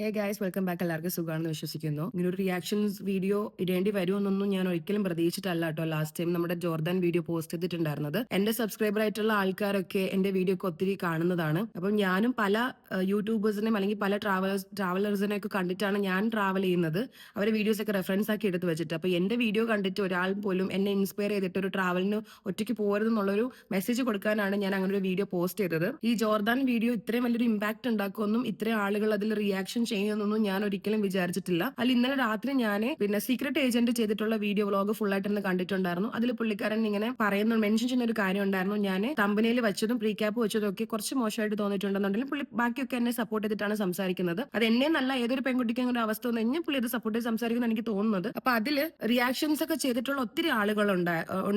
Hey guys, welcome back. എല്ലാവർക്കും സുഖമാണെന്ന് വിശ്വസിക്കുന്നു. ഇങ്ങനെ ഒരു റിയാക്ഷൻസ് വീഡിയോ ഇടേണ്ടി വരുമെന്നൊന്നും ഞാൻ ഒരിക്കലും പ്രതീക്ഷിച്ചിട്ടല്ല കേട്ടോ. ലാസ്റ്റ് ടൈം നമ്മുടെ ജോർദാൻ വീഡിയോ പോസ്റ്റ് ചെയ്തിട്ടുണ്ടായിരുന്നത്. എന്റെ സബ്സ്ക്രൈബർ ആയിട്ടുള്ള ആൾക്കാരൊക്കെ എന്റെ വീഡിയോ ഒക്കെ ഒത്തിരി കാണുന്നതാണ്. അപ്പം ഞാനും പല യൂട്യൂബേഴ്സിനെയും അല്ലെങ്കിൽ പല ട്രാവലേഴ്സിനെ ഒക്കെ കണ്ടിട്ടാണ് ഞാൻ ട്രാവൽ ചെയ്യുന്നത്. അവരെ വീഡിയോസ് ഒക്കെ റെഫറൻസ് ആക്കി എടുത്ത് വെച്ചിട്ട്. അപ്പൊ എന്റെ വീഡിയോ കണ്ടിട്ട് ഒരാൾ പോലും എന്നെ ഇൻസ്പയർ ചെയ്തിട്ട് ഒരു ട്രാവലിന് ഒറ്റയ്ക്ക് പോകരുതെന്നുള്ളൊരു മെസ്സേജ് കൊടുക്കാനാണ് ഞാൻ അങ്ങനെ ഒരു വീഡിയോ പോസ്റ്റ് ചെയ്തത്. ഈ ജോർദാൻ വീഡിയോ ഇത്രയും വലിയൊരു ഇമ്പാക്ട് ഉണ്ടാക്കുമെന്നും ഇത്രയും ആളുകൾ അതിൽ റിയാക്ഷൻ ചെയ്യുന്നൊന്നും ഞാൻ ഒരിക്കലും വിചാരിച്ചിട്ടില്ല. അതിൽ ഇന്നലെ രാത്രി ഞാൻ സീക്രട്ട് ഏജന്റ് ചെയ്തിട്ടുള്ള വീഡിയോ വ്ലോഗ് ഫുൾ ആയിട്ട് കണ്ടിട്ടുണ്ടായിരുന്നു. അതിൽ പുള്ളിക്കാരൻ ഇങ്ങനെ പറയുന്നു, മെൻഷൻ ചെയ്യുന്ന ഒരു കാര്യം ഉണ്ടായിരുന്നു. ഞാൻ തമ്പനയിൽ വെച്ചതും പ്രീക്യാപ്പ് വെച്ചതും ഒക്കെ കുറച്ച് മോശമായിട്ട് തോന്നിയിട്ടുണ്ടെന്നുണ്ടെങ്കിൽ പുള്ളി ബാക്കിയൊക്കെ എന്നെ സപ്പോർട്ട് ചെയ്തിട്ടാണ് സംസാരിക്കുന്നത്. അത് എന്നെ നല്ല ഏതൊരു പെൺകുട്ടിക്കും ഒരു അവസ്ഥ വന്നു കഴിഞ്ഞാൽ പുള്ളി അത് സപ്പോർട്ട് ചെയ്ത് സംസാരിക്കുന്ന എനിക്ക് തോന്നുന്നത്. അപ്പൊ അതിൽ റിയാക്ഷൻസ് ഒക്കെ ചെയ്തിട്ടുള്ള ഒത്തിരി ആളുകൾ ഉണ്ട്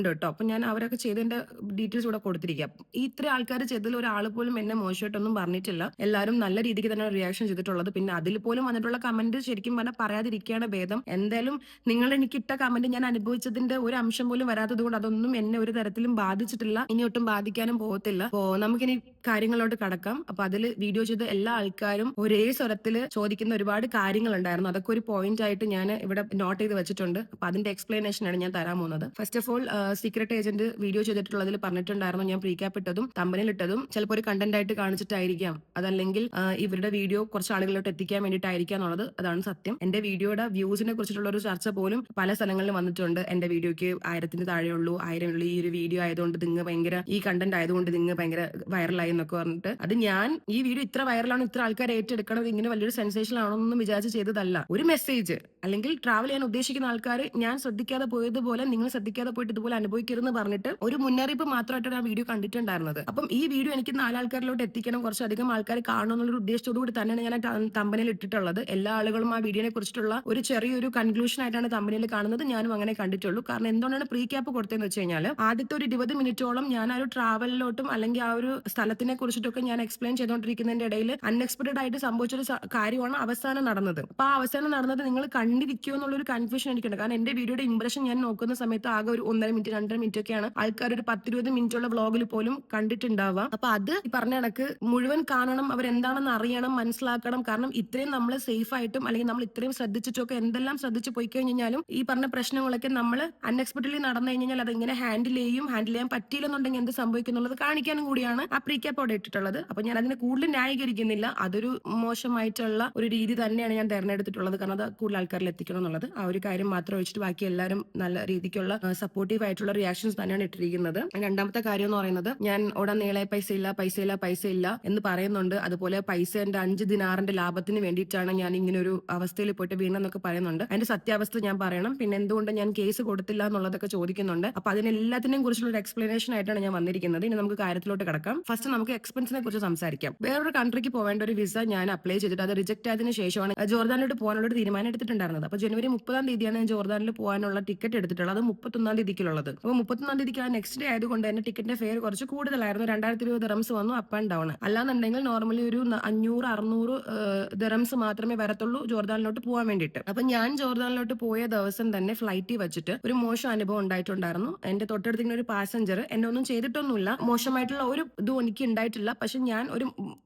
കേട്ടോ. അപ്പൊ ഞാൻ അവരൊക്കെ ചെയ്തതിന്റെ ഡീറ്റെയിൽസ് ഇവിടെ കൊടുത്തിരിക്കാം. ഈ ഇത്ര ആൾക്കാർ ചെയ്തതിൽ ഒരാൾ പോലും എന്നെ മോശമായിട്ടൊന്നും പറഞ്ഞിട്ടില്ല. എല്ലാവരും നല്ല രീതിക്ക് തന്നെ റിയാക്ഷൻ ചെയ്തിട്ടുള്ളത്. പിന്നെ അതിൽ പോലും വന്നിട്ടുള്ള കമന്റ് ശരിക്കും പറഞ്ഞാൽ പറയാതിരിക്കുകയാണ് ഭേദം. എന്തായാലും നിങ്ങൾ എനിക്ക് ഇട്ട കമന്റ് ഞാൻ അനുഭവിച്ചതിന്റെ ഒരു അംശം പോലും വരാത്തത് കൊണ്ട് അതൊന്നും എന്നെ ഒരു തരത്തിലും ബാധിച്ചിട്ടില്ല, ഇനി ഒട്ടും ബാധിക്കാനും പോകത്തില്ല. അപ്പോ നമുക്കിനി കാര്യങ്ങളോട്ട് കടക്കാം. അപ്പൊ അതിൽ വീഡിയോ ചെയ്ത എല്ലാ ആൾക്കാരും ഒരേ സ്വരത്തിൽ ചോദിക്കുന്ന ഒരുപാട് കാര്യങ്ങൾ ഉണ്ടായിരുന്നു. അതൊക്കെ ഒരു പോയിന്റ് ആയിട്ട് ഞാൻ ഇവിടെ നോട്ട് ചെയ്ത് വെച്ചിട്ടുണ്ട്. അപ്പൊ അതിന്റെ എക്സ്പ്ലനേഷൻ ആണ് ഞാൻ തരാൻ പോകുന്നത്. First of all, secret agent video ചെയ്തിട്ടുള്ളതിൽ പറഞ്ഞിട്ടുണ്ടായിരുന്നു ഞാൻ പ്രീക്യാപ്പ് ഇട്ടതും തമ്പനിൽ ഇട്ടതും ചിലപ്പോൾ ഒരു കണ്ടന്റ് ആയിട്ട് കാണിച്ചിട്ടായിരിക്കാം, അതല്ലെങ്കിൽ ഇവരുടെ വീഡിയോ കുറച്ച് ആളുകളിലോട്ട് എത്തിക്കാൻ വേണ്ടിയിട്ടായിരിക്കാം എന്നുള്ളത്. അതാണ് സത്യം. എന്റെ വീഡിയോയുടെ വ്യൂസിനെ കുറിച്ചിട്ടുള്ള ഒരു ചർച്ച പോലും പല സ്ഥലങ്ങളിലും വന്നിട്ടുണ്ട്. എന്റെ വീഡിയോക്ക് 1000 താഴെയുള്ളൂ, 1000 ഈ ഒരു വീഡിയോ ആയതുകൊണ്ട് നിങ്ങൾ ഭയങ്കര, ഈ കണ്ടന്റ് ആയതുകൊണ്ട് നിങ്ങൾ ഭയങ്കര വൈറലായി എന്നൊക്കെ പറഞ്ഞിട്ട്. അത് ഞാൻ ഈ വീഡിയോ ഇത്ര വൈറലാണ്, ഇത്ര ആൾക്കാർ ഏറ്റെടുക്കണം, ഇങ്ങനെ വലിയൊരു സെൻസേഷൻ ആണോന്നൊന്നും വിചാരിച്ച് ചെയ്തതല്ല. ഒരു മെസ്സേജ് അല്ലെങ്കിൽ ട്രാവൽ ചെയ്യാൻ ഉദ്ദേശിക്കുന്ന ആൾക്കാർ ഞാൻ ശ്രദ്ധിക്കാതെ പോയതുപോലെ നിങ്ങൾ ശ്രദ്ധിക്കാതെ പോയിട്ട് ഇതുപോലെ അനുഭവിക്കരുതെന്ന് പറഞ്ഞിട്ട് ഒരു മുന്നറിയിപ്പ് മാത്രമായിട്ടാണ് ആ വീഡിയോ കണ്ടിട്ടുണ്ടായിരുന്നത്. അപ്പം ഈ വീഡിയോ എനിക്ക് 4 ആൾക്കാരിലോട്ട് എത്തിക്കണം, കുറച്ചധികം ആൾക്കാർ കാണണം എന്നുള്ള ഉദ്ദേശത്തോടു കൂടി തന്നെയാണ് ഞാൻ തമ്പനിൽ ഇട്ടിട്ടുള്ളത്. എല്ലാ ആളുകളും ആ വീഡിയോനെ കുറിച്ചിട്ടുള്ള ഒരു ചെറിയൊരു കൺക്ലൂഷൻ ആയിട്ടാണ് തമ്പനിൽ കാണുന്നത്. ഞാനും അങ്ങനെ കണ്ടിട്ടുള്ളൂ. കാരണം എന്തുകൊണ്ടാണ് പ്രീക്യാപ്പ് കൊടുത്തതെന്ന് വെച്ച് കഴിഞ്ഞാൽ ആദ്യത്തെ ഒരു 20 മിനിറ്റോളം ഞാൻ ആ ഒരു ട്രാവലിലോട്ടും അല്ലെങ്കിൽ ആ ഒരു സ്ഥലത്തിനെ കുറിച്ചിട്ടൊക്കെ ഞാൻ എക്സ്പ്ലെയിൻ ചെയ്തുകൊണ്ടിരിക്കുന്നതിന്റെ ഇടയിൽ അൺഎക്സ്പെക്ടഡ് ആയിട്ട് സംഭവിച്ചൊരു കാര്യമാണ് അവസാനം നടന്നത്. അപ്പൊ ആ അവസാനം നടന്നത് നിങ്ങൾ കണ്ടിരിക്കുമോ എന്നുള്ളൊരു കൺഫ്യൂഷൻ എനിക്കുണ്ട്. കാരണം എന്റെ വീഡിയോയുടെ ഇംപ്രഷൻ ഞാൻ നോക്കുന്ന സമയത്ത് ആകെ ഒരു 1.5 മിനിറ്റ് 2.5 മിനിറ്റ് ഒക്കെയാണ് ആൾക്കാർ ഒരു 10-20 മിനിറ്റുള്ള വ്ളോഗിൽ പോലും കണ്ടിട്ടുണ്ടാവുക. അപ്പൊ അത് ഈ പറഞ്ഞ കണക്ക് മുഴുവൻ കാണണം, അവരെന്താണെന്ന് അറിയണം, മനസ്സിലാക്കണം. കാരണം ഇത്രയും നമ്മൾ സേഫ് ആയിട്ടും അല്ലെങ്കിൽ നമ്മൾ ഇത്രയും ശ്രദ്ധിച്ചിട്ടൊക്കെ എന്തെല്ലാം ശ്രദ്ധിച്ച് പോയി കഴിഞ്ഞാലും ഈ പറഞ്ഞ പ്രശ്നങ്ങളൊക്കെ നമ്മൾ അൺഎക്സ്പെക്ടഡ്ലി നടന്നു കഴിഞ്ഞാൽ അത് എങ്ങനെ ഹാൻഡിൽ ചെയ്യാൻ പറ്റിയില്ലെന്നുണ്ടെങ്കിൽ എന്ത് സംഭവിക്കുന്നുള്ളത് കാണിക്കാനും കൂടിയാണ് ആ പ്രീക്യാപ്പ് അവിടെ ഇട്ടിട്ടുള്ളത്. അപ്പൊ ഞാൻ അതിനെ കൂടുതൽ ന്യായീകരിക്കുന്നില്ല. അതൊരു മോശമായിട്ടുള്ള ഒരു രീതി തന്നെയാണ് ഞാൻ തെരഞ്ഞെടുത്തിട്ടുള്ളത്. കാരണം അത് കൂടുതൽ ആൾക്കാരിൽ എത്തിക്കണം എന്നുള്ളത്. ആ ഒരു കാര്യം മാത്രം ഒഴിച്ചിട്ട് ബാക്കി എല്ലാവരും നല്ല രീതിക്കുള്ള സപ്പോർട്ടീവ് ആയിട്ടുള്ള റിയാക്ഷൻസ് തന്നെയാണ് ഇട്ടിരിക്കുന്നത്. രണ്ടാമത്തെ കാര്യം എന്ന് പറയുന്നത്, ഞാൻ ഉടൻ നീളെ പൈസ ഇല്ല എന്ന് പറയുന്നുണ്ട്. അതുപോലെ പൈസ എന്റെ 5 ദിനാറിന്റെ ലാഭത്തിന് വേണ്ടിയിട്ടാണ് ഞാൻ ഇങ്ങനെ ഒരു അവസ്ഥയിൽ പോയിട്ട് വീണെന്നൊക്കെ പറയുന്നുണ്ട്. അതിന്റെ സത്യാവസ്ഥ ഞാൻ പറയണം. പിന്നെ എന്തുകൊണ്ട് ഞാൻ കേസ് കൊടുത്തില്ല എന്നുള്ളതൊക്കെ ചോദിക്കുന്നുണ്ട്. അപ്പൊ അതിനെല്ലാത്തിനെയും കുറിച്ചുള്ള ഒരു എക്സ്പ്ലനേഷൻ ആയിട്ടാണ് ഞാൻ വന്നിരിക്കുന്നത്. ഇനി നമുക്ക് കാര്യത്തിലോട്ട് കിടക്കാം. ഫസ്റ്റ് നമുക്ക് എക്സ്പെൻസിനെ കുറിച്ച് സംസാരിക്കാം. വേറൊരു കൺട്രിക്ക് പോകേണ്ട ഒരു വിസ ഞാൻ അപ്ലൈ ചെയ്തിട്ട് അത് റിജക്ട് ആയതിനു ശേഷമാണ് ജോർദാനിലോട്ട് പോകാനുള്ള ഒരു തീരുമാനം എടുത്തിട്ടുണ്ടായിരുന്നത്. അപ്പൊ ജനുവരി 30-ാം തീയതിയാണ് ഞാൻ ജോർദാനിൽ പോകാനുള്ള ടിക്കറ്റ് എടുത്തിട്ടുള്ളത്. അത് 31-ാം തീയതിക്കുള്ളത്. അപ്പൊ 31-ാം തീയതിക്ക് ആ നെക്സ്റ്റ് ഡേ ആയതുകൊണ്ട് തന്നെ ടിക്കറ്റിന്റെ ഫെയർ കുറച്ച് കൂടുതലായിരുന്നു. 2020 ദിറംസ് വന്നു അപ്പ് ആൻഡ് ഡൗൺ. അല്ലാന്നുണ്ടെങ്കിൽ നോർമലി ഒരു 500-600 ദിറംസ് മാത്രമേ വരത്തുള്ളൂ ജോർദാനിലോട്ട് പോകാൻ വേണ്ടിയിട്ട്. അപ്പൊ ഞാൻ ജോർദാനിലോട്ട് പോയ ദിവസം തന്നെ ഫ്ലൈറ്റിൽ വെച്ചിട്ട് ഒരു മോശം അനുഭവം ഉണ്ടായിട്ടുണ്ടായിരുന്നു. എന്റെ തൊട്ടടുത്തിങ്ങനെ ഒരു പാസഞ്ചർ എന്നെ ഒന്നും ചെയ്തിട്ടൊന്നുമില്ല, മോശമായിട്ടുള്ള ഒരു ഇതും എനിക്ക് ഉണ്ടായിട്ടില്ല. പക്ഷെ ഞാൻ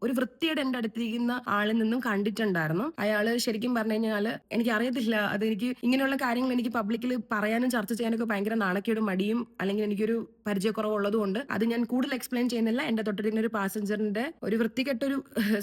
ഒരു വൃത്തിയുടെ എന്റെ അടുത്തിരിക്കുന്ന ആളിൽ നിന്നും കണ്ടിട്ടുണ്ടായിരുന്നു. അയാള് ശരിക്കും പറഞ്ഞു കഴിഞ്ഞാൽ എനിക്ക് അറിയത്തില്ല, അതെനിക്ക് ഇങ്ങനെയുള്ള കാര്യങ്ങൾ എനിക്ക് പബ്ലിക്കിൽ പറയാനും ചർച്ച ചെയ്യാനൊക്കെ ഭയങ്കര നാണക്കേടും മടിയും അല്ലെങ്കിൽ എനിക്കൊരു പരിചയക്കുറവുള്ളത് കൊണ്ട് അത് ഞാൻ കൂടുതൽ എക്സ്പ്ലെയിൻ ചെയ്യുന്നില്ല. എന്റെ തൊട്ടടുത്തിരുന്ന ഒരു പാസഞ്ചറിന്റെ ഒരു വൃത്തികെട്ടൊരു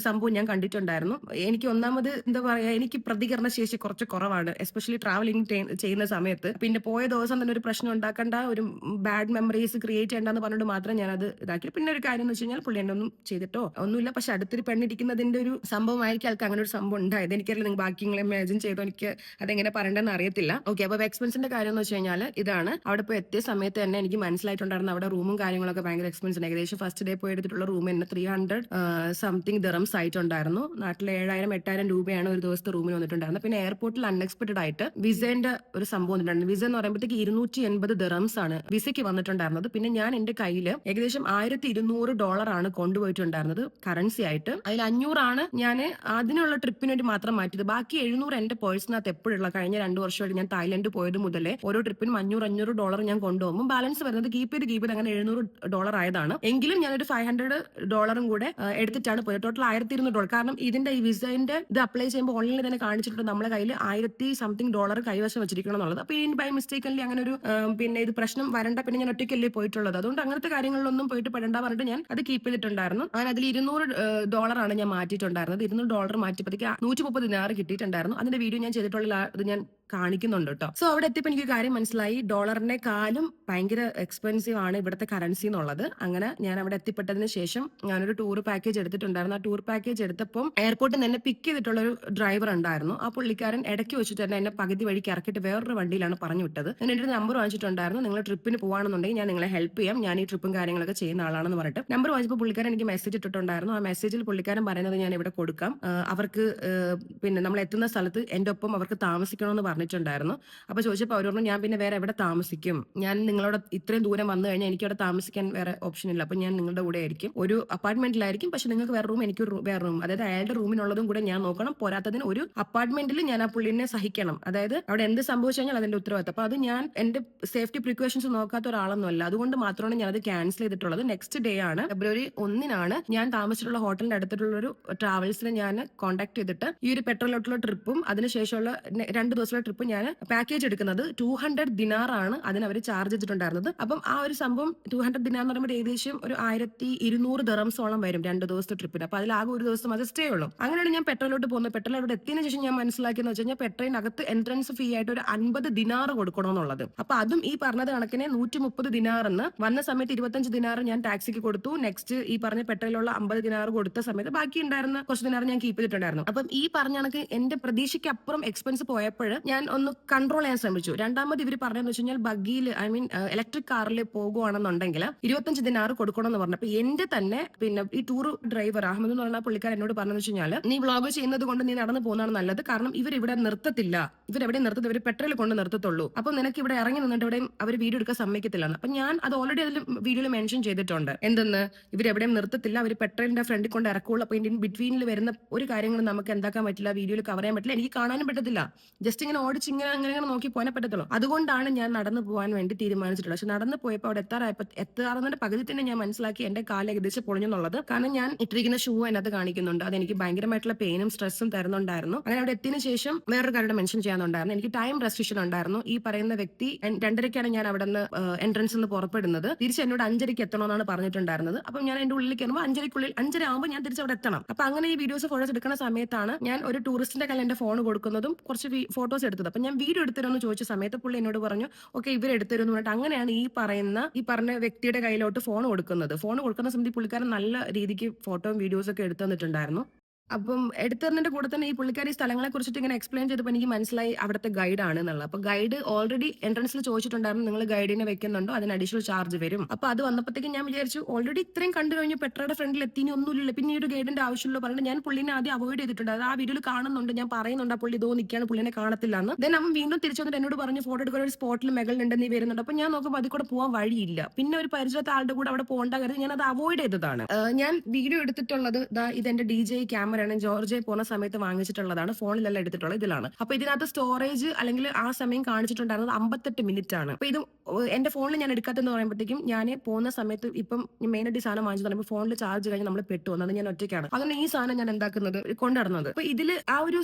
സംഭവം ഞാൻ കണ്ടിട്ടുണ്ടായിരുന്നു. എനിക്ക് ഒന്നാമത് എന്താ പറയാ, എനിക്ക് പ്രതികരണ ശേഷി കുറച്ച് കുറവാണ്, എസ്പെഷ്യലി ട്രാവലിംഗ് ചെയ്യുന്ന സമയത്ത്. പിന്നെ പോയ ദിവസം തന്നെ ഒരു പ്രശ്നം ഉണ്ടാക്കേണ്ട, ഒരു ബാഡ് മെമ്മറീസ് ക്രിയേറ്റ് ചെയ്യേണ്ടെന്ന് പറഞ്ഞിട്ട് മാത്രം ഞാൻ അത് ഇതാക്കി. പിന്നെ ഒരു കാര്യം എന്ന് വെച്ച് കഴിഞ്ഞാൽ പുള്ളി എന്നെ ഒന്നും ചെയ്തിട്ടോ ഒന്നുമില്ല. പക്ഷെ അടുത്തൊരു പെണ്ണിരിക്കുന്നതിന്റെ ഒരു സംഭവമായിരിക്കും ആൾക്ക് അങ്ങനെ ഒരു സംഭവം ഉണ്ടായത്. എനിക്കറിയില്ല, നിങ്ങൾ ബാക്കി ഇമാജിൻ ചെയ്തോ, എനിക്ക് അതെങ്ങനെ പറയേണ്ടെന്ന് അറിയത്തില്ല. ഓക്കെ, അപ്പൊ എക്സ്പെൻസിന്റെ കാര്യം എന്ന് വെച്ച് കഴിഞ്ഞാൽ ഇതാണ്. അവിടെ പോയി എത്തിയ സമയത്ത് തന്നെ എനിക്ക് മനസ്സിലായിട്ടുണ്ടായിരുന്നു അവിടെ റൂമും കാര്യങ്ങളൊക്കെ ഭയങ്കര എക്സ്പെൻസ് ഉണ്ട്. ഏകദേശം ഫസ്റ്റ് ഡേ പോയി എടുത്തിട്ടുള്ള റൂം തന്നെ 300 സംതിങ് ദിറംസ് ആയിട്ടുണ്ടായിരുന്നു. നാട്ടിലെ 7,000-8,000 രൂപയാണ് ഒരു ദിവസത്തെ റൂമിന് വന്നിട്ടുണ്ടായിരുന്നത്. പിന്നെ എയർപോർട്ടിൽ അൺഎക്സ്പെക്ടഡ് ആയിട്ട് വിസേന്റെ ഒരു സംഭവം വന്നിട്ടുണ്ടായിരുന്നു. വിസ എന്ന് പറയുമ്പോഴത്തേക്ക് 280 ദിറംസ് ആണ് വിസയ്ക്ക് വന്നിട്ടുണ്ടായിരുന്നത്. പിന്നെ ഞാൻ എന്റെ കയ്യിൽ ഏകദേശം $1,200 ആണ് കൊണ്ടുപോയിട്ടുണ്ടായിരുന്നത് കറൻസി ആയിട്ട്. അതിൽ 500 ആണ് ഞാൻ അതിനുള്ള ട്രിപ്പിന് വേണ്ടി മാത്രം മാറ്റിയത്. ബാക്കി 700 എന്റെ പേഴ്സിനകത്ത് എപ്പോഴുള്ള കഴിഞ്ഞ 2 വർഷമായിട്ട് ഞാൻ തായ്ലൻഡ് പോയത് മുതലേ ഓരോ ട്രിപ്പിനും $500 ഞാൻ കൊണ്ടുപോകുമ്പോൾ ബാലൻസ് വരുന്നത് കീപ്പ് കീപ്പ് ചെയ്ത് അങ്ങനെ $700 ആയതാണ്. എങ്കിലും ഞാനൊരു $500 കൂടെ എടുത്തിട്ടാണ് പോയത്. ടോട്ടൽ $1200. കാരണം ഇതിന്റെ ഈ വിസന്റെ ഇത് അപ്ലൈ ചെയ്യുമ്പോൾ ഓൺലൈനിൽ തന്നെ കാണിച്ചിട്ടുണ്ട് നമ്മളെ കയ്യിൽ $1000 കൈവശം വെച്ചിരിക്കണം എന്നുള്ളത്. അപ്പൊ ഇനി ബൈ മിസ്റ്റേക്കല്ലേ അങ്ങനെ ഒരു പിന്നെ ഇത് പ്രശ്നം വരണ്ട, പിന്നെ ഞാൻ ഒറ്റയ്ക്കല്ലേ പോയിട്ടുള്ളത്, അതുകൊണ്ട് അങ്ങനത്തെ കാര്യങ്ങളിലൊന്നും പോയിട്ട് പെടണ്ട പറഞ്ഞിട്ട് ഞാൻ അത് കീപ്പ് ചെയ്തിട്ടുണ്ടായിരുന്നു. അങ്ങനെ അതിൽ $200 ഞാൻ മാറ്റിയിട്ടുണ്ടായിരുന്നത്. $200 മാറ്റിയപ്പോഴത്തേക്ക് 130 ദിനാർ കിട്ടിയിട്ടുണ്ടായിരുന്നു. അതിന്റെ വീഡിയോ ഞാൻ ചെയ്തിട്ടുള്ള ഇത് ഞാൻ കാണിക്കുന്നുണ്ട് കേട്ടോ. സോ അവിടെ എത്തിയപ്പോൾ എനിക്ക് കാര്യം മനസ്സിലായി, ഡോളറിനെക്കാളും ഭയങ്കര എക്സ്പെൻസീവ് ആണ് ഇവിടുത്തെ കറൻസി എന്നുള്ളത്. അങ്ങനെ ഞാൻ അവിടെ എത്തിപ്പെട്ടതിന് ശേഷം ഞാനൊരു ടൂർ പാക്കേജ് എടുത്തിട്ടുണ്ടായിരുന്നു. ആ ടൂർ പാക്കേജ് എടുത്തപ്പോൾ എയർപോർട്ടിൽ നിന്ന് എന്നെ പിക്ക് ചെയ്തിട്ടുള്ള ഒരു ഡ്രൈവർ ഉണ്ടായിരുന്നു. ആ പുള്ളിക്കാരൻ ഇടയ്ക്ക് വെച്ചിട്ട് തന്നെ എന്നെ പകുതി വഴിക്ക് ഇറക്കിയിട്ട് വേറൊരു വണ്ടിയിലാണ് പറഞ്ഞു വിട്ടത്. ഞാൻ എൻ്റെ ഒരു നമ്പർ വാങ്ങിച്ചിട്ടുണ്ടായിരുന്നു, നിങ്ങൾ ട്രിപ്പിന് പോവാണെന്നുണ്ടെങ്കിൽ ഞാൻ നിങ്ങളെ ഹെൽപ്പ് ചെയ്യാം, ഞാൻ ഈ ട്രിപ്പും കാര്യങ്ങളൊക്കെ ചെയ്യുന്ന ആളാണെന്ന് പറഞ്ഞിട്ട് നമ്പർ വാങ്ങിച്ചപ്പോൾ പുള്ളിക്കാരൻ എനിക്ക് മെസ്സേജ് ഇട്ടിട്ടുണ്ടായിരുന്നു. ആ മെസ്സേജിൽ പുള്ളിക്കാരൻ പറയുന്നത് ഞാൻ ഇവിടെ കൊടുക്കാം, അവർക്ക് പിന്നെ നമ്മൾ എത്തുന്ന സ്ഥലത്ത് എൻ്റെ ഒപ്പം അവർക്ക് താമസിക്കണമെന്ന് പറഞ്ഞിട്ടുണ്ടായിരുന്നു. അപ്പൊ ചോദിച്ചപ്പോൾ അവർ പറഞ്ഞു, ഞാൻ പിന്നെ വേറെ എവിടെ താമസിക്കും, ഞാൻ നിങ്ങളോട് ഇത്രയും ദൂരം വന്നു കഴിഞ്ഞാൽ എനിക്ക് അവിടെ താമസിക്കാൻ വേറെ ഓപ്ഷൻ ഇല്ല, അപ്പൊ ഞാൻ നിങ്ങളുടെ കൂടെ ആയിരിക്കും, ഒരു അപ്പാർട്ട്മെന്റിലായിരിക്കും, പക്ഷെ നിങ്ങൾക്ക് വേറെ റൂം, എനിക്ക് വേറെ റൂം, അതായത് അയാളുടെ റൂമിനുള്ളതും കൂടെ ഞാൻ നോക്കണം, പോരാത്തതിന് ഒരു അപ്പാർട്ട്മെന്റിൽ ഞാൻ ആ പുള്ളിനെ സഹിക്കണം, അതായത് അവിടെ എന്ത് സംഭവിച്ചു കഴിഞ്ഞാൽ അതിന്റെ ഉത്തരവാദിത്തം. അപ്പൊ അത് ഞാൻ എന്റെ സേഫ്റ്റി പ്രിക്കോഷൻസ് നോക്കാത്ത ഒരാളൊന്നുമല്ല, അതുകൊണ്ട് മാത്രമാണ് ഞാൻ അത് ക്യാൻസൽ ചെയ്തിട്ടുള്ളത്. നെക്സ്റ്റ് ഡേ ആണ്, February 1 ഞാൻ താമസിച്ചിട്ടുള്ള ഹോട്ടലിന്റെ അടുത്തുള്ള ഒരു ട്രാവൽസിനെ ഞാൻ കോൺടാക്ട് ചെയ്തിട്ട് ഈ ഒരു പെട്രോളിലോട്ടുള്ള ട്രിപ്പും അതിനുശേഷമുള്ള 2 ദിവസമുള്ള ട്രിപ്പും ഞാൻ പാക്കേജ് എടുക്കുന്നത് 200 ദിനാർ ആണ് അതിന് അവർ ചാർജ് ചെയ്തിട്ടുണ്ടായിരുന്നത്. അപ്പം ആ ഒരു സംഭവം 200 ദിനാർ എന്ന് പറയുമ്പോൾ ഏകദേശം ഒരു 1200 ദിറംസോളം വരും 2 ദിവസത്തെ ട്രിപ്പിന്. അപ്പൊ അതിലാകെ ഒരു ദിവസം അത് സ്റ്റേ ഉള്ളൂ. അങ്ങനെയാണ് ഞാൻ പെട്രോളിലോട്ട് പോകുന്നത്. പെട്രോൾ അവിടെ എത്തിയതിനു ശേഷം ഞാൻ മനസ്സിലാക്കിയെന്ന് വെച്ച് കഴിഞ്ഞാൽ പെട്രോളിനകത്ത് എൻട്രൻസ് ഫീ ആയിട്ട് ഒരു 50 ദിനാർ കൊടുക്കണമെന്നുള്ളത്. അപ്പൊ അതും ഈ പറഞ്ഞത് കണക്കിന് 130 ദിനാർ എന്ന് വന്ന സമയത്ത് 25 ദിനാർ ഞാൻ ടാക്സിക്ക് കൊടുത്തു. നെക്സ്റ്റ് ഈ പറഞ്ഞ പെട്രോളിലുള്ള 50 ദിനാർ കൊടുത്ത സമയത്ത് ബാക്കി ഉണ്ടായിരുന്ന കുറച്ച് ദിനാർ ഞാൻ കീപ്പ് ചെയ്തിട്ടുണ്ടായിരുന്നു. അപ്പം ഈ പറഞ്ഞ കണക്ക് എന്റെ പ്രതീക്ഷയ്ക്ക് അപ്പുറം എക്സ്പെൻസ് പോയപ്പോൾ ഞാൻ ഒന്ന് കൺട്രോൾ ചെയ്യാൻ ശ്രമിച്ചു. രണ്ടാമത് ഇവർ പറഞ്ഞതെന്ന് വെച്ച് കഴിഞ്ഞാൽ ബഗ്ഗിയിൽ, ഐ മീൻ ഇലക്ട്രിക് കാറിൽ പോകുവാണെന്നുണ്ടെങ്കിൽ 25 ദിനാർ കൊടുക്കണം എന്ന് പറഞ്ഞു. അപ്പൊ എന്റെ തന്നെ പിന്നെ ഈ ടൂർ ഡ്രൈവർ അഹമ്മദ് എന്ന് പറഞ്ഞ പുള്ളിക്കാരൻ എന്നോട് പറഞ്ഞു വെച്ച് കഴിഞ്ഞാൽ, നീ വ്ളോഗ് ചെയ്യുന്നത് കൊണ്ട് നീ നടന്നു പോകുന്നതാണ് നല്ലത്, കാരണം ഇവരിവിടെ നിർത്തത്തില്ല, ഇവരെവിടെ നിർത്തത്തില്ല, ഇവർ പെട്രോൾ കൊണ്ട് നിർത്തത്തുള്ളൂ, അപ്പൊ നിനക്ക് ഇവിടെ ഇറങ്ങി നിന്നിട്ട് ഇവിടെ അവർ വീഡിയോ എടുക്കാൻ സമ്മതിക്കത്തില്ല. അപ്പൊ ഞാൻ അത് ഓൾറെഡി അതിൽ വീഡിയോയിൽ മെൻഷൻ ചെയ്തിട്ടുണ്ട്, എന്തെന്ന്, ഇവരെവിടെയും നിർത്തത്തില്ല, അവർ പെട്രോളിന്റെ ഫ്രണ്ടിൽ കൊണ്ട് ഇറക്കുള്ളൂ. അപ്പൊ ഇതിന് ബിറ്റ്വീനിൽ വരുന്ന ഒരു കാര്യങ്ങളും നമുക്ക് എന്താക്കാൻ പറ്റില്ല, വീഡിയോയിൽ കവർ ചെയ്യാൻ പറ്റില്ല, എനിക്ക് കാണാനും പറ്റത്തില്ല, ജസ്റ്റ് ഇങ്ങനെ ഓടിച്ച് ഇങ്ങനെ അങ്ങനെ നോക്കി പോകാനേ പറ്റത്തുള്ളൂ. അതുകൊണ്ടാണ് ഞാൻ നടന്നു പോകാൻ വേണ്ടി തീരുമാനിച്ചിട്ടുള്ളത്. പക്ഷെ നടന്നു പോയപ്പോൾ അവിടെ എത്താറുന്നതിന്റെ പകുതി തന്നെ ഞാൻ മനസ്സിലാക്കി എന്റെ കാല് ഏകദേശം പൊളിഞ്ഞെന്നുള്ളത്. കാരണം ഞാൻ ഇട്ടിരിക്കുന്ന ഷൂ അതിനകത്ത് കാണിക്കുന്നുണ്ട്, അതെനിക്ക് ഭയങ്കരമായിട്ടുള്ള പെയിനും സ്ട്രെസ്സും തരുന്നുണ്ടായിരുന്നു. അങ്ങനെ അവിടെ എത്തിയതിനു ശേഷം വേറൊരു കാര്യം മെൻഷൻ ചെയ്യാനുണ്ടായിരുന്നു, എനിക്ക് ടൈം റെസ്ട്രിക്ഷൻ ഉണ്ടായിരുന്നു. ഈ പറയുന്ന വ്യക്തി 2:30 ഞാൻ അവിടെ നിന്ന് എൻട്രൻസ് നിന്ന് പുറപ്പെടുന്നത്, തിരിച്ച് എന്നോട് 5:30 എത്തണമെന്നാണ് പറഞ്ഞിട്ടുണ്ടായിരുന്നത്. അപ്പം ഞാൻ എന്റെ ഉള്ളിൽ കയറുമ്പോൾ 5:30 ആകുമ്പോൾ ഞാൻ തിരിച്ച് അവിടെ എത്തണം. അപ്പൊ അങ്ങനെ ഈ വീഡിയോസ് ഫോട്ടോസ് എടുക്കുന്ന സമയത്താണ് ഞാൻ ഒരു ടൂറിസ്റ്റിന്റെ കയ്യിൽ എന്റെ ഫോൺ കൊടുക്കുന്നതും കുറച്ച് ഫോട്ടോസ് എടുത്തത്. അപ്പൊ ഞാൻ വീഡിയോ എടുത്തരുമെന്ന് ചോദിച്ച സമയത്ത് പുള്ളി എന്നോട് പറഞ്ഞു, ഓക്കെ ഇവർ എടുത്തരുമെന്ന് പറഞ്ഞിട്ട് അങ്ങനെയാണ് ഈ പറഞ്ഞ വ്യക്തിയുടെ കയ്യിലോട്ട് ഫോൺ കൊടുക്കുന്നത്. ഫോൺ കൊടുക്കുന്ന സമയത്ത് പുള്ളിക്കാരൻ നല്ല രീതിക്ക് ഫോട്ടോയും വീഡിയോസ് ഒക്കെ എടുത്തു തന്നിട്ടുണ്ടായിരുന്നു. അപ്പം എടുത്തറിന്റെ കൂടെ തന്നെ ഈ പുള്ളിക്കാരി സ്ഥലങ്ങളെ കുറിച്ചിട്ട് ഇങ്ങനെ എക്സ്പ്ലെയിൻ ചെയ്തപ്പോൾ എനിക്ക് മനസ്സിലായി അവിടുത്തെ ഗൈഡ് ആണ് എന്നുള്ളത്. അപ്പൊ ഗൈഡ് ഓൾറെഡി എൻട്രൻസിൽ ചോദിച്ചിട്ടുണ്ടായിരുന്നു, നിങ്ങൾ ഗൈഡിനെ വെക്കുന്നുണ്ടോ, അതിന് അഡീഷണൽ ചാർജ് വരും. അപ്പൊ അത് വന്നപ്പോഴത്തേക്കും ഞാൻ വിചാരിച്ചു, ഓൾറെഡി ഇത്രയും കണ്ടു കഴിഞ്ഞു, പെട്രോയുടെ ഫ്രണ്ടിൽ എത്തിനി ഒന്നുമില്ല, പിന്നെ ഈ ഒരു ഗൈഡിന്റെ ആവശ്യമുള്ളൂ പറഞ്ഞിട്ട് ഞാൻ പുള്ളിനെ ആദ്യം അവോയ്ഡ് ചെയ്തിട്ടുണ്ട്. അത് ആ വീഡിയോയിൽ കാണുന്നുണ്ട്, ഞാൻ പറയുന്നുണ്ട് ആ പുള്ളി ഇതോ നിൽക്കുകയാണ്, പുള്ളിനെ കാണത്തില്ല എന്ന്. ദെൻ അവൻ വീണ്ടും തിരിച്ചു വന്നിട്ട് എന്നോട് പറഞ്ഞു, ഫോട്ടോ എടുക്കുന്ന ഒരു സ്പോട്ടിൽ മെഗലുണ്ട്, നീ വരുന്നുണ്ട്. അപ്പൊ ഞാൻ നോക്കുമ്പോൾ അതിൽ കൂടെ പോകാൻ വഴിയില്ല, പിന്നെ ഒരു പരിചയത്തെ ആളുടെ കൂടെ അവിടെ പോകേണ്ട കാര്യം ഞാൻ അത് അവോയ്ഡ് ചെയ്തതാണ്. ഞാൻ വീഡിയോ എടുത്തിട്ടുള്ളത് ഇതെന്റെ DJI ക്യാമറയാണ്, ജോർജിയ പോകുന്ന സമയത്ത് വാങ്ങിച്ചിട്ടുള്ളതാണ്, ഫോണിലല്ല എടുത്തിട്ടുള്ളത്, ഇതിലാണ്. അപ്പൊ ഇതിനകത്ത് സ്റ്റോറേജ് അല്ലെങ്കിൽ ആ സമയം കാണിച്ചിട്ടുണ്ടായിരുന്നത് 58 മിനിറ്റ് ആണ്. അപ്പൊ ഇത് എന്റെ ഫോണിൽ ഞാൻ എടുക്കാത്തെന്ന് പറയുമ്പോഴത്തേക്കും ഞാൻ പോകുന്ന സമയത്ത് ഇപ്പം മെയിനായിട്ട് ഈ സാധനം വാങ്ങിച്ചു പറയുമ്പോൾ ഫോണിൽ ചാർജ് കഴിഞ്ഞ് നമ്മൾ പെട്ടു വന്നത്, ഞാൻ ഒറ്റയ്ക്കാണ്, അതുകൊണ്ട് ഈ സാധനം ഞാൻ എന്താക്കുന്നത് കൊണ്ടുനടന്നത്. അപ്പൊ ഇതിൽ ആ ഒരു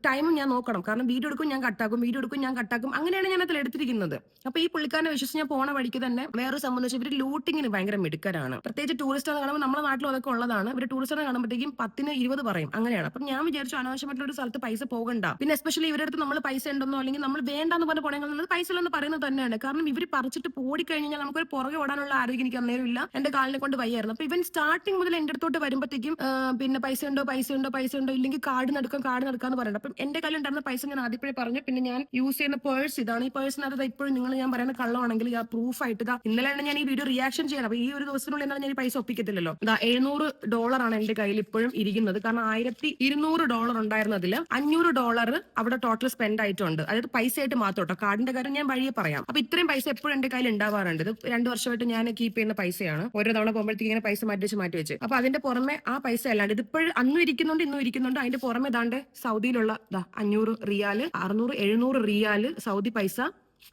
ടൈമും ഞാൻ നോക്കണം, കാരണം വീഡിയോ എടുക്കും ഞാൻ കട്ടാക്കും, വീഡിയോ എടുക്കും ഞാൻ കട്ടാക്കും, അങ്ങനെയാണ് ഞാൻ അതിൽ എടുത്തിരിക്കുന്നത്. അപ്പൊ ഈ പുള്ളിക്കാരനെ വിശ്വസിച്ച് ഞാൻ പോണ വഴിക്ക് തന്നെ വേറൊരു സംബന്ധിച്ച് ഇവർ ലൂട്ടിങ്ങിന് ഭയങ്കര മിടുക്കരാണ്. പ്രത്യേകിച്ച് ടൂറിസ്റ്റ് കാണുമ്പോൾ നമ്മുടെ നാട്ടിലും അതൊക്കെ ഉള്ളതാണ്. ഇവർ ടൂറിസ്റ്റിനെ കാണുമ്പോഴത്തേക്കും 10ന് 20 പറയും, അങ്ങനെയാണ്. അപ്പം ഞാൻ വിചാരിച്ചു അനാവശ്യമായിട്ടുള്ള ഒരു സ്ഥലത്ത് പൈസ പോകണ്ട, പിന്നെ എസ്പെഷ്യലി ഇവരുടെ അടുത്ത് നമ്മൾ പൈസ ഉണ്ടെന്നോ അല്ലെങ്കിൽ നമ്മൾ വേണ്ടെന്ന് പറഞ്ഞ പോണെങ്കിൽ പൈസ ഇല്ലെന്ന് പറയുന്നത് തന്നെയാണ്. കാരണം ഇവർ പറിച്ചിട്ട് ഓടിക്കഴിഞ്ഞാൽ നമുക്കൊരു പുറകെ ഓടാനുള്ള ആരോഗ്യം എനിക്ക് അന്നേരം ഇല്ല, എന്റെ കാലിനെ കൊണ്ട് വയ്യായിരുന്നു. അപ്പൊ ഇവൻ സ്റ്റാർട്ടിങ് മുതൽ എന്റെ അടുത്തോട്ട് വരുമ്പോഴത്തേക്കും പിന്നെ പൈസ ഉണ്ടോ ഇല്ലെങ്കിൽ കാർഡ് നടക്കാന്ന് പറയുന്നത്. അപ്പം എന്റെ കയ്യിൽ ഉണ്ടായിരുന്ന പൈസ ഞാൻ ആദ്യപ്പോഴേ പറഞ്ഞു. പിന്നെ ഞാൻ യൂസ് ചെയ്യുന്ന പേഴ്സ് ഇതാണ്, ഈ പേഴ്സിനകത്ത് ഇപ്പോഴും നിങ്ങൾ ഞാൻ പറയുന്ന കള്ളമാണെങ്കിൽ ആ പ്രൂഫ് ആയിട്ട് ഇന്നലെയാണ് ഞാൻ ഈ വീഡിയോ റിയാക്ഷൻ ചെയ്യണം. അപ്പൊ ഈ ഒരു ദിവസത്തിനുള്ളിൽ എന്നാൽ ഞാൻ ഈ പൈസ ഒപ്പിക്കത്തില്ലല്ലോ. $700 എന്റെ കയ്യിൽ ഇപ്പോഴും ഇരിക്കുന്നത്. കാരണം $1200 ഉണ്ടായിരുന്നതിൽ $500 അവിടെ ടോട്ടൽ സ്പെൻഡ് ആയിട്ടുണ്ട്. അതായത് പൈസ ആയിട്ട് മാത്രം കേട്ടോ, കാർഡിന്റെ കാര്യം ഞാൻ വഴിയെ പറയാം. അപ്പൊ ഇത്രയും പൈസ എപ്പോഴും എന്റെ കയ്യിൽ ഉണ്ടാവാറുണ്ട്. ഇത് 2 വർഷമായിട്ട് ഞാൻ കീപ്പ് ചെയ്യുന്ന പൈസയാണ്. ഓരോ തവണ പോകുമ്പോഴത്തേക്ക് ഇങ്ങനെ പൈസ മാറ്റി വെച്ച്. അപ്പൊ അതിന്റെ പുറമെ ആ പൈസ അല്ലാണ്ട് ഇതിപ്പോഴും അന്നും ഇരിക്കുന്നുണ്ട്. അതിന്റെ പുറമെ ദാണ്ട് സൗദിയിലുള്ള 500 റിയാല്, 600-700 റിയാല് സൗദി പൈസ,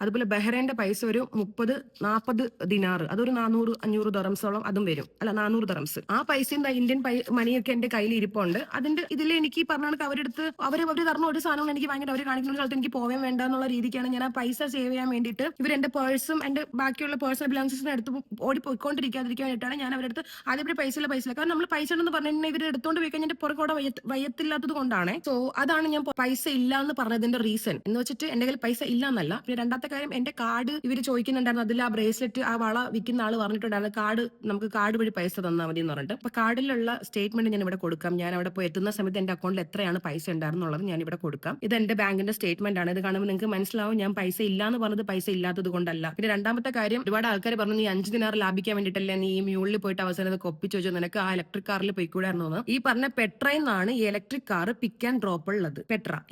അതുപോലെ ബഹ്റൈന്റെ പൈസ ഒരു 30-40 ദിനാർ, അതൊരു 400-500 ദറംസോളം അതും വരും. അല്ല, 400 ദറംസ്. ആ പൈസയും ഇന്ത്യൻ മണിയൊക്കെ എന്റെ കയ്യിൽ ഇരിപ്പുണ്ട്. അതിന്റെ ഇതിൽ എനിക്ക് ഈ പറഞ്ഞ കണക്ക് അവരെടുത്ത് അവര് തരുന്ന ഒരു സാധനവും എനിക്ക് ഭയങ്കര അവർ കാണിക്കുന്ന ഒരു സ്ഥലത്ത് എനിക്ക് പോകാൻ വേണ്ട എന്നുള്ള രീതിക്കാണ് ഞാൻ ആ പൈസ സേവ് ചെയ്യാൻ വേണ്ടിയിട്ട് ഇവർ എന്റെ പേഴ്സും എന്റെ ബാക്കിയുള്ള പേഴ്സണൽ ബിലോങ്സിനെ എടുത്ത് ഓടി പോയിക്കൊണ്ടിരിക്കാതിരിക്കാൻ വേണ്ടിയിട്ടാണ് ഞാൻ അവരെടുത്ത് ആദ്യം പൈസ കാരണം നമ്മൾ പൈസ ഉണ്ടെന്ന് പറഞ്ഞു ഇവർ എടുത്തോണ്ട് പോയി കഴിഞ്ഞാൽ പുറകോടെ വയ്യത്തില്ലാത്തത് കൊണ്ടാണ്. സോ അതാണ് ഞാൻ പൈസ ഇല്ല എന്ന് പറഞ്ഞതിന്റെ റീസൺ എന്ന് വെച്ചിട്ട് എന്റെ കയ്യിൽ പൈസ ഇല്ല എന്നല്ല. പിന്നെ രണ്ടാമത്തെ കാര്യം, എന്റെ കാർഡ് ഇവർ ചോദിക്കുന്നുണ്ടായിരുന്നു. അതിൽ ആ ബ്രേസ്ലെറ്റ് ആ വള വിൽക്കുന്ന ആള് പറഞ്ഞിട്ടുണ്ടായിരുന്നു നമുക്ക് കാർഡ് വഴി പൈസ തന്നാൽ മതി എന്ന് പറഞ്ഞിട്ട്. അപ്പൊ കാർഡിലുള്ള സ്റ്റേറ്റ്മെന്റ് ഞാൻ ഇവിടെ കൊടുക്കാം. ഞാൻ അവിടെ പോയി എത്തുന്ന സമയത്ത് എന്റെ അക്കൗണ്ടിൽ എത്രയാണ് പൈസ ഉണ്ടായിരുന്നുള്ളത് ഞാൻ ഇവിടെ കൊടുക്കാം. ഇത് എന്റെ ബാങ്കിന്റെ സ്റ്റേറ്റ്മെന്റ് ആണ്. ഇത് കാണുമ്പോൾ നിങ്ങൾക്ക് മനസ്സിലാവും ഞാൻ പൈസ ഇല്ല എന്ന് പറഞ്ഞത് പൈസ ഇല്ലാത്തത് കൊണ്ടല്ല. പിന്നെ രണ്ടാമത്തെ കാര്യം, ഒരുപാട് ആൾക്കാർ പറഞ്ഞു നീ 5 ദിനാർ ലാഭിക്കാൻ വേണ്ടിയിട്ടല്ലേ നീ ഈ മ്യൂളിൽ പോയിട്ട് അവസാനം ഒപ്പിച്ചു വെച്ചു, നിനക്ക് ആ ഇലക്ട്രിക് കാറിൽ പോയിക്കൂടായിരുന്നു. ഈ പറഞ്ഞ പെട്രയെന്നാണ് ഈ electric car pick and drop ഉള്ളത്.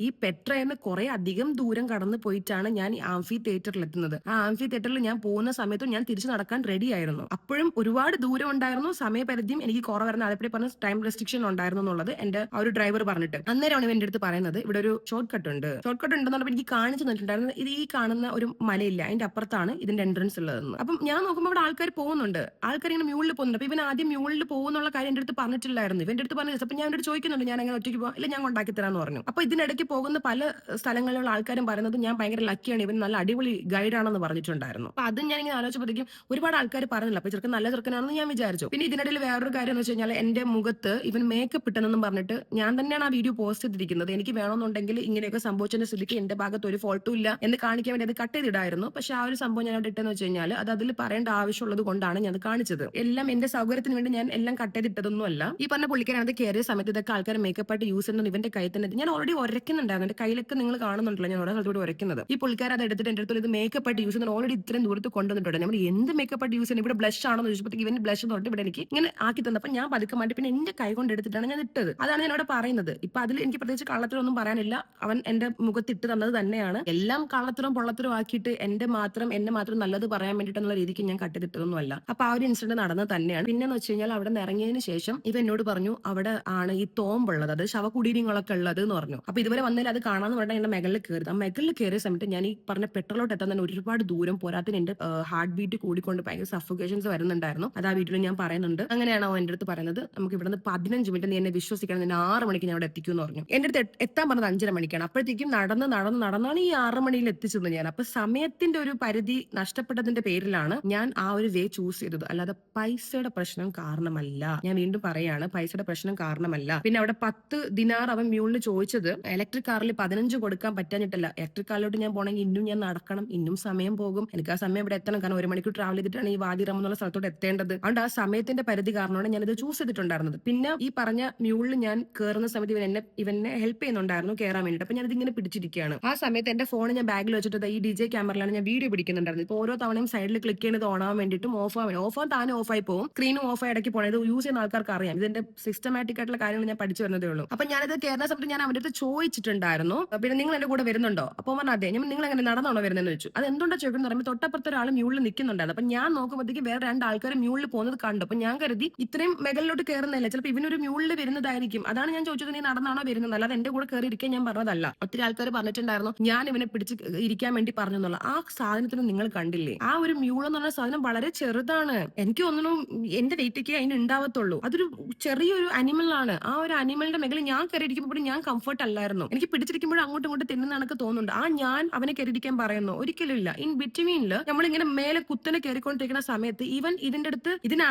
ഈ പെട്രയെന്ന് കുറെ അധികം ദൂരം കടന്നു പോയിട്ടാണ് ഞാൻ ഈ ആംഫി തിയേറ്ററിൽ എത്തുന്നത്. ആ ആംഫി തിയേറ്ററിൽ ഞാൻ പോകുന്ന സമയത്തും ഞാൻ തിരിച്ചു നടക്കാൻ റെഡി ആയിരുന്നു. അപ്പോഴും ഒരുപാട് ദൂരം ഉണ്ടായിരുന്നു, സമയപരിധിയും എനിക്ക് കുറവായിരുന്നു. അതേപ്പറ്റി പറഞ്ഞ ടൈം റെസ്ട്രിക്ഷൻ ഉണ്ടായിരുന്നു എന്നുള്ളത് എന്റെ ആ ഒരു ഡ്രൈവർ പറഞ്ഞിട്ട്. അന്നേരമാണ് എന്റെ അടുത്ത് പറയുന്നത് ഇവിടെ ഒരു ഷോർട്ട് കട്ട് ഉണ്ടെന്ന് പറഞ്ഞപ്പോൾ എനിക്ക് കാണിച്ചു തന്നിട്ടുണ്ടായിരുന്നു. ഇത് ഈ കാണുന്ന ഒരു മലയില്ല, അതിന്റെ അപ്പുറത്താണ് ഇതിന്റെ എൻട്രൻസ് ഉള്ളതെന്ന്. അപ്പം ഞാൻ നോക്കുമ്പോൾ ഇവിടെ ആൾക്കാർ പോകുന്നുണ്ട്, ആൾക്കാർ ഇങ്ങനെ മ്യൂളിൽ പോകുന്നുണ്ട്. അപ്പൊ ഇവൻ ആദ്യം മ്യൂളിൽ പോകുന്നുള്ള കാര്യം എന്റെ അടുത്ത് പറഞ്ഞിട്ടില്ലായിരുന്നു. ഇവന്റെ അടുത്ത് പറഞ്ഞു. അപ്പൊ ഞാൻ എന്നോട് ചോദിക്കുന്നുണ്ട് ഞാൻ അങ്ങനെ ഒറ്റയ്ക്ക് പോകാം, ഇല്ല ഞാൻ കൊണ്ടാക്കി തരാന്ന് പറഞ്ഞു. അപ്പൊ ഇതിനിടയ്ക്ക് പോകുന്ന പല സ്ഥലങ്ങളിലുള്ള ആൾക്കാരും പറയുന്നത് ഞാൻ ഭയങ്കര ലക്കിയാണ്, ഇവൻ നല്ല അടിപൊളി ഗൈഡാണെന്ന് പറഞ്ഞിട്ടുണ്ടായിരുന്നു. അപ്പൊ അതും ഞാൻ ഇങ്ങനെ ആലോചിച്ചപ്പോഴത്തേക്കും ഒരുപാട് ആൾക്കാർ പറഞ്ഞില്ല. അപ്പൊ ചെറുക്കൻ നല്ല ചെറുക്കനാണെന്ന് ഞാൻ വിചാരിച്ചു. പിന്നെ ഇതിനിടയിൽ വേറൊരു കാര്യം എന്ന് വെച്ച് കഴിഞ്ഞാൽ എന്റെ മുഖത്ത് ഇവൻ മേക്കപ്പ് ഇട്ടെന്നും പറഞ്ഞിട്ട് ഞാൻ തന്നെയാണ് ആ വീഡിയോ പോസ്റ്റ് ചെയ്തിരിക്കുന്നത്. എനിക്ക് വേണമെന്നുണ്ടെങ്കിൽ ഇങ്ങനെയൊക്കെ സംഭവിച്ചതിന്റെ സ്ഥിതിക്ക് എന്റെ ഭാഗത്ത് ഒരു ഫോൾട്ടും ഇല്ല എന്ന് കാണിക്കാൻ വേണ്ടി അത് കട്ട് ചെയ്തിടായിരുന്നു. പക്ഷെ ആ ഒരു സംഭവം ഞാൻ അവിടെ ഇട്ടെന്ന് വെച്ച് കഴിഞ്ഞാൽ അത് അതിൽ പറയേണ്ട ആവശ്യമുള്ളത് കൊണ്ടാണ് ഞാൻ അത് കാണിച്ചത്. എല്ലാം എന്റെ സൗകര്യത്തിന് വേണ്ടി ഞാൻ എല്ലാം കട്ട് ചെയ്തിട്ടതൊന്നും അല്ല. ഈ പറഞ്ഞ പുള്ളിക്കാരൻ അത് കയറിയ സമയത്ത് ഇതൊക്കെ ആൾക്കാർ മേക്കപ്പ് ആയിട്ട് യൂസ് ചെയ്യുന്നത് ഇവന്റെ കൈ തന്നെ. ഞാൻ ഓൾറെഡി ഉരയ്ക്കുന്നുണ്ടായിരുന്നു, എന്റെ കയ്യിലൊക്കെ നിങ്ങൾ കാണുന്നുണ്ടല്ലോ, ഞാൻ ഓരോ സ്ഥലത്തോട് ഉരയ്ക്കുന്നത്. ഈ പുള്ളിക്കാരൻ അത് എടുത്തിട്ട് എന്റെ അടുത്ത് ഇത് മേക്കപ്പ് ആയിട്ട് യൂസ് ചെയ്യുന്നത് ഓൾറെഡി ഇത്രയും ദൂരത്ത് കൊണ്ടുവന്നിട്ടുണ്ട്. നമ്മൾ എന്ത് മേക്കപ്പ് ആയിട്ട് യൂസ് ചെയ്യുന്നത്, ഇവിടെ ബ്ലഷ് ആണെന്ന് ചോദിച്ചപ്പോഴത്തേക്ക് ഇവൻ ബ്ലഷ് തൊട്ട് ഇവിടെ എനിക്ക് ഇങ്ങനെ ആക്കി തന്നപ്പോൾ ഞാൻ പതുക്കെ മാറ്റി പിന്നെ എന്റെ കൈ കൊണ്ട് എടുത്തിട്ടാണ് ഞാൻ ഇട്ടത്. അതാണ് ഞാൻ അവിടെ പറയുന്നത്. ഇപ്പൊ അതിൽ എനിക്ക് പ്രത്യേകിച്ച് കള്ളത്തിലൊന്നും പറയാനില്ല. അവൻ എന്റെ മുഖത്ത് ഇട്ട് തന്നത് തന്നെയാണ്. എല്ലാം കള്ളത്തിലും പൊള്ളത്തിലും ആക്കിയിട്ട് എന്നെ മാത്രം നല്ലത് പറയാൻ വേണ്ടിയിട്ടുള്ള രീതിക്ക് ഞാൻ കട്ടിതിട്ടതൊന്നും അല്ല. അപ്പൊ ആ ഒരു ഇൻസിഡന്റ് നടന്നത് തന്നെയാണ്. പിന്നെന്ന് വെച്ച് കഴിഞ്ഞാൽ അവിടെ നിന്ന് ഇറങ്ങിയതിന് ശേഷം ഇവ എന്നോട് പറഞ്ഞു അവിടെ ആണ് ഈ തോമ്പുള്ളത്, അത് ശവകുടീരങ്ങളൊക്കെ ഉള്ളത് എന്ന് പറഞ്ഞു. അപ്പൊ ഇതുവരെ വന്നതിൽ അത് കാണാന്ന് പറഞ്ഞാൽ എന്റെ മെകളിൽ കയറി. ആ മെകളിൽ കയറിയ സമയത്ത് ഞാൻ ഈ പറഞ്ഞ പെട്രോളോട്ട് എത്താൻ തന്നെ ഒരുപാട് ദൂരം പോരാത്തിന് എന്റെ ഹാർട്ട് ബീറ്റ് കൂടിക്കൊണ്ട് ഭയങ്കര സഫോക്കേഷൻസ് വരുന്നുണ്ടായിരുന്നു. അത് ആ വീഡിയോയിൽ ഞാൻ പറയുന്നുണ്ട്. അങ്ങനെയാണ് അവൻ എന്റെ അടുത്ത് പറയുന്നത് നമുക്ക് ഇവിടുന്ന് 15 മിനിറ്റ് നീ എന്നെ വിശ്വസിക്കണം, നിന്നെ 6 മണിക്ക് ഞാൻ അവിടെ എത്തിക്കും എന്ന് പറഞ്ഞു. എന്റെ അടുത്ത് എത്താൻ പറഞ്ഞത് 5:30 മണിക്കാണ്. അപ്പോഴത്തേക്കും നടന്നാണ് ഈ 6 മണിയിൽ എത്തിച്ചത് ഞാൻ. അപ്പൊ സമയത്തിന്റെ ഒരു പരിധി നഷ്ടപ്പെട്ടതിന്റെ പേരിലാണ് ഞാൻ ആ ഒരു വേ ചൂസ് ചെയ്തത്, അല്ലാതെ പൈസയുടെ പ്രശ്നം കാരണമല്ല. ഞാൻ വീണ്ടും പറയാണ്, പൈസയുടെ പ്രശ്നം കാരണമല്ല. പിന്നെ അവിടെ 10 ദിനാർ അവൻ മ്യൂളിന് ചോദിച്ചത് ഇലക്ട്രിക് കാറിൽ 15 കൊടുക്കാൻ പറ്റാഞ്ഞിട്ടല്ല. ഇലക്ട്രിക് കാറിലോട്ട് ഞാൻ പോകണമെങ്കിൽ ഇന്നും ഞാൻ നടക്കണം, ഇന്നും സമയം പോകും. എനിക്ക് ആ സമയം ഇവിടെ എത്തണം, കാരണം 1 മണിക്കൂർ ട്രാവൽ ചെയ്തിട്ടാണ് ഈ വാദിറം എന്നുള്ള സ്ഥലത്തോട്ട് എത്തേണ്ടത്. അതുകൊണ്ട് ആ സമയത്തിന്റെ പരിധി കാരണമാണ് ഞാൻ ഇത് ചൂസ് ചെയ്തിട്ടുണ്ടായിരുന്നത്. പിന്നെ ഈ പറഞ്ഞ മ്യൂളിൽ ഞാൻ കയറുന്ന സമയത്ത് ഇവനെ ഹെൽപ്പ് ചെയ്യുന്നുണ്ടായിരുന്നു കയറാൻ വേണ്ടിയിട്ട്. അപ്പൊ ഞാൻ ഇതിങ്ങനെ പിടിച്ചിരിക്കുകയാണ്. ആ സമയത്ത് എന്റെ ഫോൺ ഞാൻ ബാഗിൽ വെച്ചിട്ട് ഈ DJ ക്യാമറയിലാണ് ഞാൻ വീഡിയോ പിടിക്കുന്നുണ്ടായിരുന്നു. ഇപ്പൊ ഓരോ തവണയും സൈഡിൽ ക്ലിക്ക് ചെയ്യുന്നത് ഓൺ ആവാൻ വേണ്ടിയിട്ടും ഓഫ് താനെ ഓഫായി പോകും, സ്ക്രീനും ഓഫായി ഇടയ്ക്ക് പോകണം. ഇത് യൂസ് ചെയ്യുന്ന ആൾക്കാർക്ക് അറിയാം. ഇതിന്റെ സിസ്റ്റമാറ്റിക് ആയിട്ടുള്ള കാര്യങ്ങൾ ഞാൻ പഠിച്ചു വരുന്നതേ ഉള്ളൂ. അപ്പൊ ഞാനത് കയറുന്ന സമയത്ത് ഞാൻ അവരുടെ അടുത്ത് ചോദിച്ചിട്ടുണ്ടായിരുന്നു, പിന്നെ നിങ്ങൾ എന്റെ കൂടെ വരുന്നുണ്ടോ? അപ്പൊ പറഞ്ഞാൽ അതെ. നിങ്ങൾ എങ്ങനെ നടന്നാണോ വരുന്നതെന്ന് ചോദിച്ചു. അത് എന്തുകൊണ്ടാ ചോദിക്കുന്നത് പറയുമ്പോൾ തൊട്ടപ്പുറത്ത് ഒരാൾ മ്യൂളിൽ നിൽക്കുന്നുണ്ടായിരുന്നു. അപ്പൊ ഞാൻ നോക്കുമ്പോഴത്തേക്ക് വേറെ 2 ആൾക്കാർ മ്യൂളിൽ പോകുന്നത് കണ്ടു. അപ്പൊ ഞാൻ കരുതി ഇത്രയും മെഗലിലോട്ട് കയറുന്നില്ല, ചിലപ്പോൾ ഇവനൊരു മ്യൂളിൽ വരുന്നതായിരിക്കും. അതാണ് ഞാൻ ചോദിച്ചത്, നീ നടന്നാണോ വരുന്നത്, അല്ലാതെ എന്റെ കൂടെ കയറി ഇരിക്കാൻ ഞാൻ പറഞ്ഞതല്ല. ഒത്തിരി ആൾക്കാർ പറഞ്ഞിട്ടുണ്ടായിരുന്നു ഞാൻ ഇവനെ പിടിച്ച് ഇരിക്കാൻ വേണ്ടി പറഞ്ഞു എന്നുള്ള. ആ സാധനത്തിന് നിങ്ങൾ കണ്ടില്ലേ, ആ ഒരു മ്യൂൾ എന്ന് പറഞ്ഞ സാധനം വളരെ ചെറുതാണ്. എനിക്ക് തോന്നുന്നു എന്റെ വെയിറ്റൊക്കെ അതിന് ഉണ്ടാവത്തുള്ളൂ. അതൊരു ചെറിയൊരു അനിമൽ ആണ്. ആ ഒരു അനിമലിന്റെ മേഖല ഞാൻ കയറിയിരിക്കുമ്പോൾ ഞാൻ കംഫർട്ട് അല്ലായിരുന്നു. എനിക്ക് പിടിച്ചിരിക്കുമ്പോഴും അങ്ങോട്ടും ഇങ്ങോട്ട് തിന്നുന്നതൊക്കെ തോന്നുന്നുണ്ട്. ഞാൻ അവനെ കയറിയിരിക്കാൻ പറയുന്നു ഒരിക്കലും ഇല്ല. ഇൻ ബിറ്റ്വീനില് നമ്മളിങ്ങനെ മേലെ കുത്തനെ കയറിക്കൊണ്ടിരിക്കുന്ന സമയത്ത് ഇവൻ ഇതിന്റെ അടുത്ത് ഇതിനെ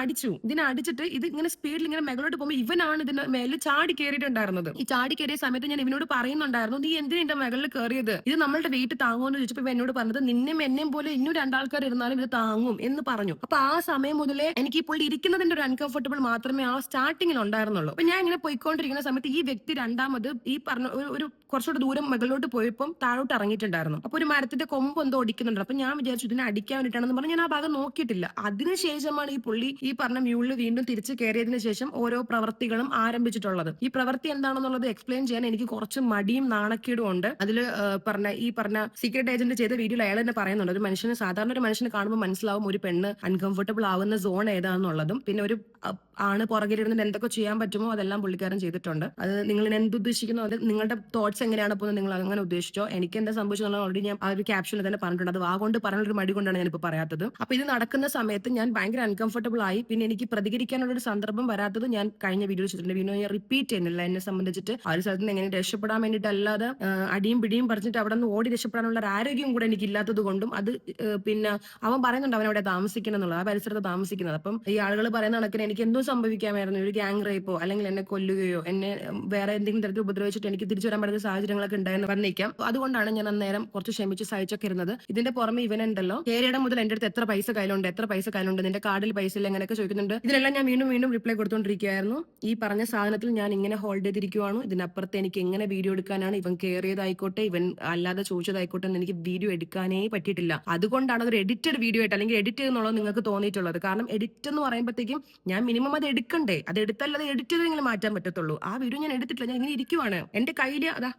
അടിച്ചിട്ട് ഇത് ഇങ്ങനെ സ്പീഡിൽ ഇങ്ങനെ മേലോട്ട് പോകുമ്പോൾ ഇവനാണ് ഇതിന്റെ മേലെ ചാടി കയറിയിട്ടുണ്ടായിരുന്നത്. ഈ ചാടി കയറിയ സമയത്ത് ഞാൻ ഇവനോട് പറയുന്നുണ്ടായിരുന്നു, നീ എന്തിനാ എന്റെ മേകളിൽ കയറിയത്, ഇത് നമ്മളുടെ വെയിറ്റ് താങ്ങുമെന്ന് ചോദിച്ചപ്പോൾ എന്നോട് പറഞ്ഞത് എന്നെയും പോലെ ഇന്നും 2 ആൾക്കാർ ഇരുന്നാലും ഇത് താങ്ങും എന്ന് പറഞ്ഞു. അപ്പൊ ആ സമയം മുതലേ എനിക്ക് ഇപ്പോൾ ഇരിക്കുന്നതിന്റെ ഒരു അൺകംഫർട്ടബിൾ മാത്രമേ ആ സ്റ്റാർട്ടിങ്ങിൽ ഉണ്ടായിരുന്നുള്ളൂ. അപ്പൊ ഞാൻ ഇങ്ങനെ പോയിക്കൊണ്ടിരിക്കുന്ന സമയത്ത് ഈ വ്യക്തി രണ്ടാമത് ഈ പറഞ്ഞ ഒരു കുറച്ചുകൂടെ ദൂരം മുകളിലോട്ട് പോയപ്പോൾ താഴോട്ട് ഇറങ്ങിയിട്ടുണ്ടായിരുന്നു. അപ്പൊ ഒരു മരത്തിന്റെ കൊമ്പ് എന്തോ ഒടിക്കുന്നുണ്ട്. അപ്പൊ ഞാൻ വിചാരിച്ചു ഇതിനെ അടിക്കാൻ വേണ്ടിയിട്ടാണെന്ന് പറഞ്ഞ് ഞാൻ ആ ഭാഗം നോക്കിയിട്ടില്ല. അതിനുശേഷമാണ് ഈ പുള്ളി ഈ പറഞ്ഞ മ്യൂളിൽ വീണ്ടും തിരിച്ച് കയറിയതിനു ശേഷം ഓരോ പ്രവർത്തികളും ആരംഭിച്ചിട്ടുള്ളത്. ഈ പ്രവൃത്തി എന്താണെന്നുള്ളത് എക്സ്പ്ലെയിൻ ചെയ്യാൻ എനിക്ക് കുറച്ച് മടിയും നാണക്കേടും ഉണ്ട്. അതിൽ ഈ പറഞ്ഞ സീക്രട്ട് ഏജന്റ് ചെയ്ത വീഡിയോയിൽ അയാൾ തന്നെ പറയുന്നുണ്ട്, സാധാരണ ഒരു മനുഷ്യനെ കാണുമ്പോൾ മനസ്സിലാവും ഒരു പെണ്ണ് അൺകംഫർട്ടബിൾ ആവുന്ന സോൺ ഏതാണെന്നുള്ളതും. പിന്നെ ഒരു ആണ് പുറകിലിരുന്നിട്ട് എന്തൊക്കെ ചെയ്യാൻ പറ്റുമോ അതെല്ലാം പുള്ളിക്കാരൻ ചെയ്തിട്ടുണ്ട്. അത് നിങ്ങൾ എന്ത് ഉദ്ദേശിക്കുന്നു, അത് നിങ്ങളുടെ തോട്ട്സ് എങ്ങനെയാണ് പോകുന്നത്, നിങ്ങൾ അങ്ങനെ ഉദ്ദേശിച്ചോ. എനിക്ക് എന്താ സംഭവിച്ചെന്നുള്ള ഓൾറെഡി ഞാൻ ആ ഒരു ക്യാപ്ഷനിൽ തന്നെ പറഞ്ഞിട്ടുണ്ട്. അത് വാഗോണ്ട് പറയാനൊരു മടി കൊണ്ടാണ് ഞാനിപ്പോൾ പറയാത്തത്. അപ്പൊ ഇത് നടക്കുന്ന സമയത്ത് ഞാൻ ഭയങ്കര അൺകംഫർട്ടബിൾ ആയി. പിന്നെ എനിക്ക് പ്രതികരിക്കാനുള്ള ഒരു സന്ദർഭം വരാത്തത് ഞാൻ കഴിഞ്ഞ വീഡിയോ ചെയ്തിട്ടുണ്ട്. വീഡിയോ ഞാൻ റിപ്പീറ്റ് ചെയ്യുന്നില്ല. എന്നെ സംബന്ധിച്ചിട്ട് ആ ഒരു സ്ഥലത്ത് നിന്ന് എങ്ങനെ രക്ഷപ്പെടാൻ വേണ്ടിയിട്ട് അല്ലാതെ അടിയും പിടിയും പറിച്ചിട്ട് അവിടെ നിന്ന് ഓടി രക്ഷപ്പെടാനുള്ള ഒരു ആരോഗ്യം കൂടെ എനിക്ക് ഇല്ലാത്തത് കൊണ്ടും അത് പിന്നെ അവൻ പറയുന്നുണ്ട് അവൻ അവിടെ താമസിക്കണം എന്നുള്ളത്, ആ പരിസരത്ത് താമസിക്കുന്നത്. അപ്പം ഈ ആളുകൾ പറയുന്ന കണക്കിന് എനിക്ക് എന്തോ സംഭവിക്കാമായിരുന്നു, ഒരു ഗ്യാങ് റേപ്പോ അല്ലെങ്കിൽ എന്നെ കൊല്ലുകയോ എന്നെ വേറെ എന്തെങ്കിലും തരത്തിൽ ഉപദ്രവിച്ചിട്ട് എനിക്ക് തിരിച്ചു വരാൻ പറ്റുന്ന സാഹചര്യങ്ങളൊക്കെ ഉണ്ടായെന്ന് പറഞ്ഞേക്കാം. അതുകൊണ്ടാണ് ഞാൻ അന്നേരം കുറച്ച് ക്ഷമിച്ച് സഹിച്ചൊക്കെ ഇരുന്നത്. ഇതിന്റെ പുറമെ ഇവനുണ്ടല്ലോ കേരയുടെ മുതൽ എന്റെ അടുത്ത് എത്ര പൈസ കയ്യിലുണ്ട്, നിന്റെ കാർഡിൽ പൈസ ഇല്ല, അങ്ങനെയൊക്കെ ചോദിക്കുന്നുണ്ട്. ഇതിനെല്ലാം ഞാൻ വീണ്ടും വീണ്ടും റിപ്ലൈ കൊടുത്തോണ്ടിരിക്കുകയായിരുന്നു. ഈ പറഞ്ഞ സാധനത്തിൽ ഞാൻ ഇങ്ങനെ ഹോൾഡ് ചെയ്തിരിക്കുവാണ്. ഇതിനപ്പുറത്ത് എനിക്ക് എങ്ങനെ വീഡിയോ എടുക്കാനാണ്, ഇവൻ കയറിയതായിക്കോട്ടെ ഇവൻ അല്ലാതെ ചോദിച്ചതായിക്കോട്ടെ എന്ന് എനിക്ക് വീഡിയോ എടുക്കാനേ പറ്റിയിട്ടില്ല. അതുകൊണ്ടാണ് അതൊരു എഡിറ്റഡ് വീഡിയോ ആയിട്ട് അല്ലെങ്കിൽ എഡിറ്റ് ചെയ്യുന്നുള്ളത് നിങ്ങൾക്ക് തോന്നിയിട്ടുള്ളത്. കാരണം എഡിറ്റ് എന്ന് പറയുമ്പോഴത്തേക്കും ഞാൻ മിനിമം അത് എടുക്കണ്ടേ, അത് എടുത്തല്ലത് എഡിറ്റ് ചെയ്തെങ്കിലും മാറ്റാൻ പറ്റത്തുള്ളൂ. ആ വീഡിയോ ഞാൻ എടുത്തിട്ടില്ല, ഞാൻ ഇങ്ങനെ ഇരിക്കുവാണ്. എന്റെ കയ്യില് അതാ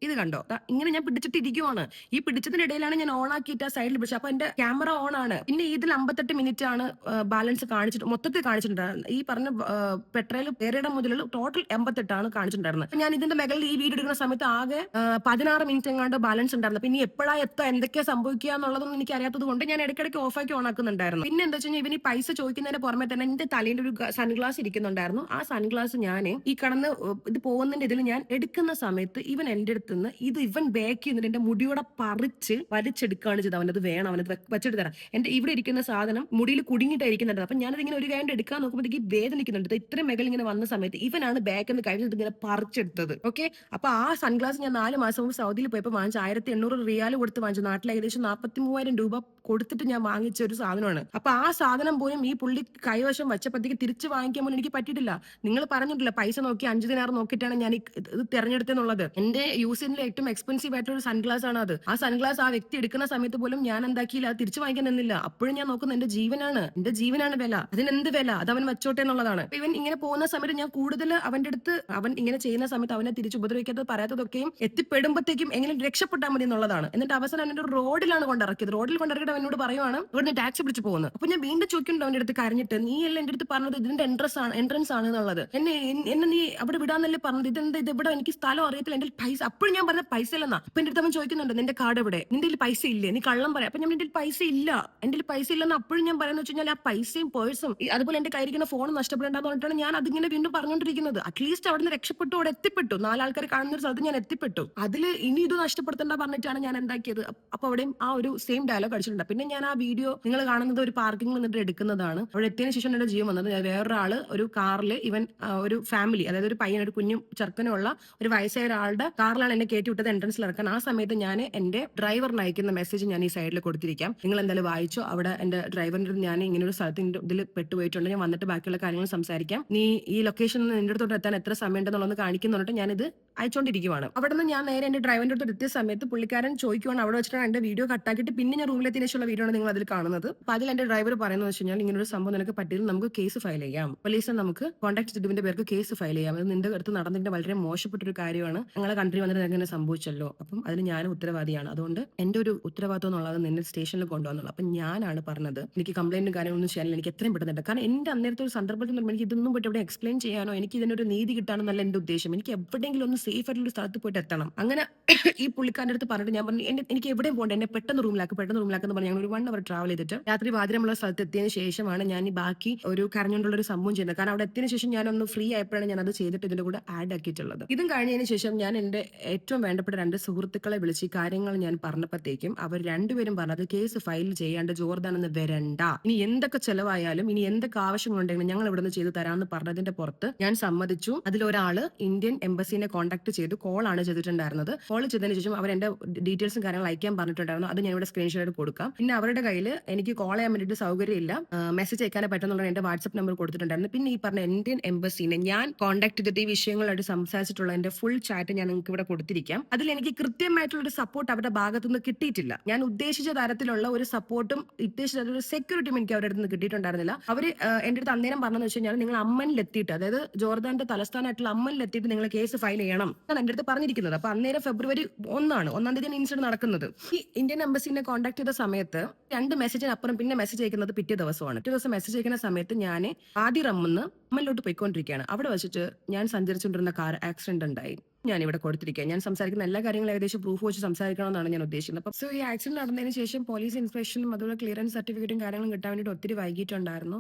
ഇത് കണ്ടോ, ഇങ്ങനെ ഞാൻ പിടിച്ചിട്ട് ഇരിക്കുവാണ്. ഈ പിടിച്ചതിനിടയിലാണ് ഞാൻ ഓൺ ആക്കിയിട്ട് ആ സൈഡിൽ പിടിച്ചത്. അപ്പൊ എന്റെ ക്യാമറ ഓൺ ആണ്. പിന്നെ ഇതിൽ 58 മിനിറ്റ് ആണ് ബാലൻസ് കാണിച്ചിട്ട് മൊത്തത്തിൽ കാണിച്ചിട്ടുണ്ടായിരുന്നു. ഈ പറഞ്ഞ പെട്രോൾ പേരുടെ മുതൽ ടോട്ടൽ 88 ആണ് കാണിച്ചിട്ടുണ്ടായിരുന്നത്. ഞാൻ ഇതിന്റെ മുകളിൽ ഈ വീഡിയോ എടുക്കുന്ന സമയത്ത് ആകെ 16 മിനിറ്റ് എങ്ങാണ്ട് ബാലൻസ് ഉണ്ടായിരുന്നു. പിന്നെ എപ്പോഴാ എന്തൊക്കെയാ സംഭവിക്കുക എന്നുള്ളതൊന്നും എനിക്ക് അറിയാത്തത് കൊണ്ട് ഞാൻ ഇടയ്ക്കിടയ്ക്ക് ഓഫാക്കി ഓൺ ആക്കുന്നുണ്ടായിരുന്നു. പിന്നെ എന്താ വെച്ച് കഴിഞ്ഞാൽ ഇവന് പൈസ ചോദിക്കുന്നതിന്റെ പുറമെ തന്നെ എന്റെ തലയിൽ ഒരു സൺഗ്ലാസ് ഇരിക്കുന്നുണ്ടായിരുന്നു. ആ സൺഗ്ലാസ് ഞാൻ ഈ കടന്ന് ഇത് പോകുന്നതിന്റെ ഇതിൽ ഞാൻ എടുക്കുന്ന സമയത്ത് ഇവൻ എന്റെ അടുത്ത് ഇത് ഇവൻ ബാക്ക് ചെയ്യുന്നിട്ട് എന്റെ മുടിയോടെ പറിച്ച് വലിച്ചെടുക്കുകയാണ് ചെയ്തത്. അവനത് വേണം, അവനത് വെച്ചെടുത്ത് തരാം. എന്റെ ഇവിടെ ഇരിക്കുന്ന സാധനം മുടിയിൽ കുടുങ്ങിയിട്ടായിരിക്കുന്നുണ്ട്. അപ്പൊ ഞാനത് ഇങ്ങനെ ഒരു കൈ എടുക്കാൻ നോക്കുമ്പോഴത്തേക്ക് വേദനിക്കുന്നുണ്ട്. ഇത്രയും മെഗൽ ഇങ്ങനെ വന്ന സമയത്ത് ഇവനാണ് ബാക്ക് എന്ന് കഴിഞ്ഞിട്ട് ഇങ്ങനെ പറിച്ചെടുത്തത്. ഓക്കെ, അപ്പൊ ആ സൺഗ്ലാസ് ഞാൻ 4 മാസം മുമ്പ് സൗദിയിൽ പോയപ്പോൾ വാങ്ങിച്ച 1800 റിയാൽ കൊടുത്ത് വാങ്ങിച്ചു. നാട്ടിൽ ഏകദേശം 43,000 രൂപ കൊടുത്തിട്ട് ഞാൻ വാങ്ങിച്ച ഒരു സാധനമാണ്. അപ്പൊ ആ സാധനം പോലും ഈ പുള്ളി കൈവശം വെച്ചപ്പോഴത്തേക്ക് തിരിച്ച് വാങ്ങിക്കാൻ പോലും എനിക്ക് പറ്റിയിട്ടില്ല. നിങ്ങൾ പറഞ്ഞിട്ടില്ല പൈസ നോക്കി 5 ദിനാർ നോക്കിയിട്ടാണ് ഞാൻ ഇത് തെരഞ്ഞെടുത്തെന്നുള്ളത്. എന്റെ യൂസിന്റെ ഏറ്റവും എക്സ്പെൻസീവ് ആയിട്ടുള്ള ഒരു സൺഗ്ലാസ് ആണ് അത്. ആ സൺഗ്ലാസ് ആ വ്യക്തി എടുക്കുന്ന സമയത്ത് പോലും ഞാൻ എന്താക്കിയില്ല, അത് തിരിച്ചു വാങ്ങിക്കാൻ നിന്നില്ല. അപ്പോഴും ഞാൻ നോക്കുന്നത് എന്റെ ജീവനാണ് വില, അതിനെന്ത് വില, അത് അവൻ വെച്ചോട്ടെ എന്നുള്ളതാണ്. ഇവൻ ഇങ്ങനെ പോകുന്ന സമയത്ത് ഞാൻ കൂടുതൽ അവന്റെ അടുത്ത് അവൻ ഇങ്ങനെ ചെയ്യുന്ന സമയത്ത് അവനെ തിരിച്ചു ഉപദ്രവിക്കാത്തത് പറയാത്തതൊക്കെയും എത്തിപ്പെടുമ്പോഴത്തേക്കും എങ്ങനെ രക്ഷപ്പെട്ടാൽ മതി എന്നുള്ളതാണ്. എന്നിട്ട് അവസാനം എന്നെ ഒരു റോഡിലാണ് കൊണ്ടിറക്കിയത്. റോഡിൽ കൊണ്ടിറക്കിയിട്ട് അവനോട് പറയുവാണ് ഇവിടുന്ന് ടാക്സി പിടിച്ച് പോകുന്നത്. അപ്പൊ ഞാൻ വീണ്ടും ചോദിക്കുന്നുണ്ട് അവന്റെ അടുത്ത് കരഞ്ഞിട്ട്, നീ എല്ലാം എന്റെ അടുത്ത് പറഞ്ഞത് ഇതിന്റെ എൻട്രൻസ് ആണ് എന്നുള്ളത്. എന്നെ നീ അവിടെ വിടാന്നല്ലേ പറഞ്ഞത്, ഇത് ഇവിടെ എനിക്ക് സ്ഥലം അറിയത്തില്ല, എന്റെ പൈസ. അപ്പോഴും ഞാൻ പറഞ്ഞ പൈസ ഇല്ലെന്നാ. അപ്പൊ എന്റെ അടുത്ത് അവൻ ചോദിക്കുന്നുണ്ട് നിന്റെ കാർഡ് എവിടെ, നിന്റെ പൈസ ഇല്ലേ, നീ കള്ളം പറയാം. അപ്പൊ ഞാൻ എന്റെ പൈസ ഇല്ല, എന്റെ പൈസ ഇല്ലെന്ന് അപ്പോഴും ഞാൻ പറയുന്നത് വെച്ച് കഴിഞ്ഞാൽ ആ പൈസയും പേഴ്സും അതുപോലെ എന്റെ കയ്യിരിക്കുന്ന ഫോൺ നഷ്ടപ്പെടേണ്ടെന്ന് പറഞ്ഞിട്ടാണ് ഞാൻ അതിങ്ങനെ വീണ്ടും പറഞ്ഞുകൊണ്ടിരിക്കുന്നത്. അറ്റ്ലീസ്റ്റ് അവിടെ നിന്ന് രക്ഷപ്പെട്ടു, അവിടെ എത്തിപ്പെട്ടു, 4 ആൾക്കാർ കാണുന്ന ഒരു സ്ഥലത്ത് ഞാൻ എത്തിപ്പെട്ടു. അതിൽ ഇനി ഇത് നഷ്ടപ്പെടുത്തേണ്ട പറഞ്ഞിട്ടാണ് ഞാൻ എന്താക്കിയത്. അപ്പൊ അവിടെയും ആ ഒരു സെയിം ഡയലോഗ് അടിച്ചിട്ടുണ്ട്. പിന്നെ ഞാൻ ആ വീഡിയോ നിങ്ങൾ കാണുന്നത് ഒരു പാർക്കിംഗിൽ നിന്നിട്ട് എടുക്കുന്നതാണ്. അവിടെ എത്തിയതിനു ശേഷം എന്റെ ജീവൻ വന്നത്. വേറൊരാള് ഒരു കാറിൽ ഇവൻ ഒരു ഫാമിലി, അതായത് ഒരു പയ്യൻ, ഒരു കുഞ്ഞും ചെറുക്കനുള്ള ഒരു വയസ്സായ ഒരാളുടെ കാറിലാണ് എന്നെ കയറ്റി വിട്ടത് എൻട്രൻസിൽ ഇറക്കാൻ. ആ സമയത്ത് ഞാൻ എന്റെ ഡ്രൈവറിന് അയക്കുന്ന മെസ്സേജ് ഞാൻ ഈ സൈഡിൽ കൊടുത്തിരിക്കാം. നിങ്ങൾ എന്തായാലും വായിച്ചോ. അവിടെ എന്റെ ഡ്രൈവറിന്റെ ഞാൻ ഇങ്ങനെ ഒരു സ്ഥലത്തിന്റെ ഇതിൽ പെട്ടുപോയിട്ടുണ്ട്, ഞാൻ വന്നിട്ട് ബാക്കിയുള്ള കാര്യങ്ങൾ സംസാരിക്കാം, നീ ഈ ലൊക്കേഷനിൽ നിന്റെ അടുത്തോട്ട് എത്താൻ എത്ര സമയം ഉണ്ടെന്നുള്ളത് കാണിക്കുന്നുണ്ട്. ഞാനിത് അയച്ചുകൊണ്ടിരിക്കുവാണ്. അവിടെ നിന്ന് ഞാൻ നേരെ എന്റെ ഡ്രൈവറിന്റെ അടുത്ത് എത്തിയ സമയത്ത് പുള്ളിക്കാരൻ ചോദിക്കുവാണ്, അവിടെ വെച്ചിട്ടാണ് എന്റെ വീഡിയോ കട്ടാക്കിയിട്ട് പിന്നെ ഞാൻ റൂമിലെത്തിയ ശേഷമുള്ള വീഡിയോ ആണ് നിങ്ങൾ അതിൽ കാണുന്നത്. അപ്പൊ അതിൽ എന്റെ ഡ്രൈവർ പറയുന്നത് വെച്ച് കഴിഞ്ഞാൽ ഇങ്ങനെ ഒരു സംഭവം നിനക്ക് പറ്റിയത് നമുക്ക് കേസ് ഫയൽ ചെയ്യാം, പോലീസിനെ നമുക്ക് കോൺടാക്ട് ചെയ്തതിന്റെ പേർക്ക് കേസ് ഫയൽ ചെയ്യാം, അത് നിന്റെ അടുത്ത് നടന്നതിന്റെ വളരെ മോശപ്പെട്ടൊരു കാര്യമാണ്, ഞങ്ങളെ കൺട്രി വന്നിട്ട് അങ്ങനെ സംഭവിച്ചല്ലോ, അപ്പം അതിന് ഞാനും ഉത്തരവാദിയാണ്, അതുകൊണ്ട് എന്റെ ഒരു ഉത്തരവാദിത്വം എന്നുള്ളത് നിന്നെ സ്റ്റേഷനിൽ കൊണ്ടുവന്നുള്ളൂ. അപ്പൊ ഞാനാണ് പറഞ്ഞത് എനിക്ക് കംപ്ലൈന്റും കാര്യങ്ങളൊന്നും ചെയ്യാനില്ല, എനിക്ക് എത്രയും പെട്ടെന്നുണ്ട്. കാരണം എന്റെ അന്നേരത്തെ ഒരു സന്ദർഭത്തിൽ എനിക്ക് ഇതൊന്നും പോയിട്ട് എവിടെ എക്സ്പ്ലെയിൻ ചെയ്യാനോ എനിക്ക് ഇതിനൊരു നീതി കിട്ടാനൊന്നല്ല എന്റെ ഉദ്ദേശം. എനിക്ക് എവിടെയെങ്കിലും ഒന്ന് സേഫ് ആയിട്ടുള്ള സ്ഥലത്ത് പോയിട്ട് എത്തണം. അങ്ങനെ ഈ പുള്ളിക്കാരൻ്റെ അടുത്ത് പറഞ്ഞിട്ട് ഞാൻ പറഞ്ഞു എനിക്ക് എവിടെയും പോകണ്ട, എന്നെ പെട്ടെന്ന് റൂമിലാക്കെന്ന് പറഞ്ഞ് ഞങ്ങൾ ഒരു 1 hour ട്രാവൽ ചെയ്തിട്ട് രാത്രി വാതിരമുള്ള സ്ഥലത്ത് എത്തിയതിനു ശേഷമാണ് ഞാൻ ഈ ബാക്കി ഒരു കരഞ്ഞുകൊണ്ടുള്ള ഒരു സംഭവം ചെയ്യുന്നത്. കാരണം അവിടെ എത്തിയതിനു ശേഷം ഞാനൊന്ന് ഫ്രീ ആയപ്പോഴാണ് ഞാൻ അത് ചെയ്തിട്ട് ഇതിന്റെ കൂടെ ആഡ് ആക്കിയിട്ടുള്ളത്. ഇതും കഴിഞ്ഞതിന് ശേഷം ഞാൻ എന്റെ ഏറ്റവും വേണ്ടപ്പെട്ട 2 സുഹൃത്തുക്കളെ വിളിച്ച് ഈ കാര്യങ്ങൾ ഞാൻ പറഞ്ഞപ്പോഴത്തേക്കും അവർ രണ്ടുപേരും പറഞ്ഞത് കേസ് ഫയൽ ചെയ്യാണ്ട് ജോർദാൻ എന്ന് വരണ്ട, ഇനി എന്തൊക്കെ ചെലവായാലും ഇനി എന്തൊക്കെ ആവശ്യങ്ങളുണ്ടെങ്കിലും ഞങ്ങൾ ഇവിടെ നിന്ന് ചെയ്തു തരാമെന്ന് പറഞ്ഞതിന്റെ പുറത്ത് ഞാൻ സമ്മതിച്ചു. അതിലൊരാള് ഇന്ത്യൻ എംബസിനെ കോൺടാക്ട് ചെയ്തു, കോളാണ് ചെയ്തിട്ടുണ്ടായിരുന്നത്. കോൾ ചെയ്തതിനു ശേഷം അവർ എന്റെ ഡീറ്റെയിൽസും കാര്യങ്ങൾ അയക്കാൻ പറഞ്ഞിട്ടുണ്ടായിരുന്നു. അത് ഞാൻ ഇവിടെ സ്ക്രീൻഷോട്ട് കൊടുക്കാം. പിന്നെ അവരുടെ കയ്യിൽ എനിക്ക് കോൾ ചെയ്യാൻ വേണ്ടിയിട്ട് സൗകര്യമില്ല, മെസ്സേജ് അയക്കാനേ പറ്റുന്നുള്ള എന്റെ വാട്സ്ആപ്പ് നമ്പർ കൊടുത്തിട്ടുണ്ടായിരുന്നു. പിന്നെ ഈ പറഞ്ഞ ഇന്ത്യൻ എംബസിനെ ഞാൻ കോൺടാക്ട് ചെയ്തിട്ട് ഈ വിഷയങ്ങളായിട്ട് സംസാരിച്ചിട്ടുള്ള എന്റെ ഫുൾ ചാറ്റ് ഞാൻ നിങ്ങൾക്ക് ഇവിടെ കൊടുത്തിരിക്കാം. അതിൽ എനിക്ക് കൃത്യമായിട്ടുള്ള ഒരു സപ്പോർട്ട് അവരുടെ ഭാഗത്തുനിന്ന് കിട്ടിയിട്ടില്ല. ഞാൻ ഉദ്ദേശിച്ച തരത്തിലുള്ള ഒരു സപ്പോർട്ടും ഉദ്ദേശിച്ച ഒരു സെക്യൂരിറ്റിയും എനിക്ക് അവരുടെ അടുത്ത് നിന്ന് കിട്ടിയിട്ടുണ്ടായിരുന്നില്ല. അവര് എന്റെ അടുത്ത് അന്നേരം പറഞ്ഞതെന്ന് വെച്ച് കഴിഞ്ഞാൽ നിങ്ങൾ അമ്മനിലെത്തിയിട്ട്, അതായത് ജോർദാന്റെ തലസ്ഥാനമായിട്ടുള്ള അമ്മനിലെത്തിയിട്ട് നിങ്ങൾ കേസ് ഫയൽ ചെയ്യണം എന്നാണ് എന്റെ അടുത്ത് പറഞ്ഞിരിക്കുന്നത്. അപ്പൊ അന്നേരം ഫെബ്രുവരി 1 തീയതി ഇൻസിഡന്റ് നടക്കുന്നത്. ഈ ഇന്ത്യൻ എംബസിനെ കോൺടാക്ട് ചെയ്ത സമയത്ത് 2 മെസ്സേജിനപ്പുറം പിന്നെ മെസ്സേജ് അയക്കുന്നത് പിറ്റേ ദിവസമാണ്. പിറ്റേ ദിവസം മെസ്സേജ് അയക്കുന്ന സമയത്ത് ഞാൻ ആദ്യം അമ്മന്ന് അമ്മനിലോട്ട് പോയിക്കൊണ്ടിരിക്കുകയാണ്. അവിടെ വെച്ചിട്ട് ഞാൻ സഞ്ചരിച്ചുകൊണ്ടിരുന്ന കാർ ആക്സിഡന്റ് ഉണ്ടായി. ഞാൻ ഇവിടെ കൊടുത്തിരിക്കുക. ഞാൻ സംസാരിക്കുന്ന എല്ലാ കാര്യങ്ങളും ഏകദേശം പ്രൂഫ് വെച്ച് സംസാരിക്കണമെന്നാണ് ഞാൻ ഉദ്ദേശിക്കുന്നത്. അപ്പം സോ ഈ ആക്സിഡന്റ് നടന്നതിന് ശേഷം പോലീസ് ഇൻസ്പെക്ഷനും അതുപോലെ ക്ലിയറൻസ് സർട്ടിഫിക്കറ്റും കാര്യങ്ങളും കിട്ടാൻ വേണ്ടിയിട്ട് ഒത്തിരി വൈകിട്ടുണ്ടായിരുന്നു.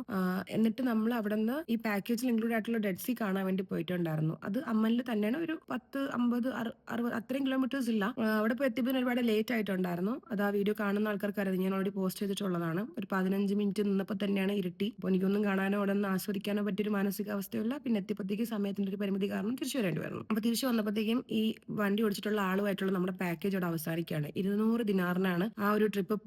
എന്നിട്ട് നമ്മൾ അവിടെ നിന്ന് ഈ പാക്കേജിൽ ഇൻക്ലൂഡ് ആയിട്ടുള്ള ഡെഡ് സീ കാണാൻ വേണ്ടി പോയിട്ടുണ്ടായിരുന്നു. അത് അമ്മനിൽ തന്നെയാണ്. ഒരു 10, 50, 60 അത്രയും കിലോമീറ്റേഴ്സ് ഇല്ല. അവിടെ പോയി എത്തിയപ്പോൾ ഒരുപാട് ലേറ്റ് ആയിട്ടുണ്ടായിരുന്നു. അത് ആ വീഡിയോ കാണുന്ന ആൾക്കാർക്ക് അറിയാം, ഞാൻ ഓൾറെഡി പോസ്റ്റ് ചെയ്തിട്ടുള്ളതാണ്. ഒരു 15 മിനിറ്റ് നിന്നപ്പോൾ തന്നെയാണ് ഇരുട്ടി. അപ്പോൾ എനിക്കൊന്നും കാണാനോ അവിടെ നിന്ന് ആസ്വദിക്കാനോ പറ്റിയൊരു മാനസികാവസ്ഥയില്ല. പിന്നെ എത്തിയപ്പോഴത്തേക്ക് സമയത്തിന്റെ ഒരു പരിമിതി കാരണം തിരിച്ചു വരേണ്ടി വന്നു. അപ്പൊ തിരിച്ചു വന്നപ്പോഴത്തേക്കും ഈ വണ്ടി ഓടിച്ചിട്ടുള്ള ആളുമായിട്ടുള്ള നമ്മുടെ പാക്കേജ് അവിടെ അവസാനിക്കുകയാണ്. 200 ദിനാറിനാണ് ആ ഒരു ട്രിപ്പ്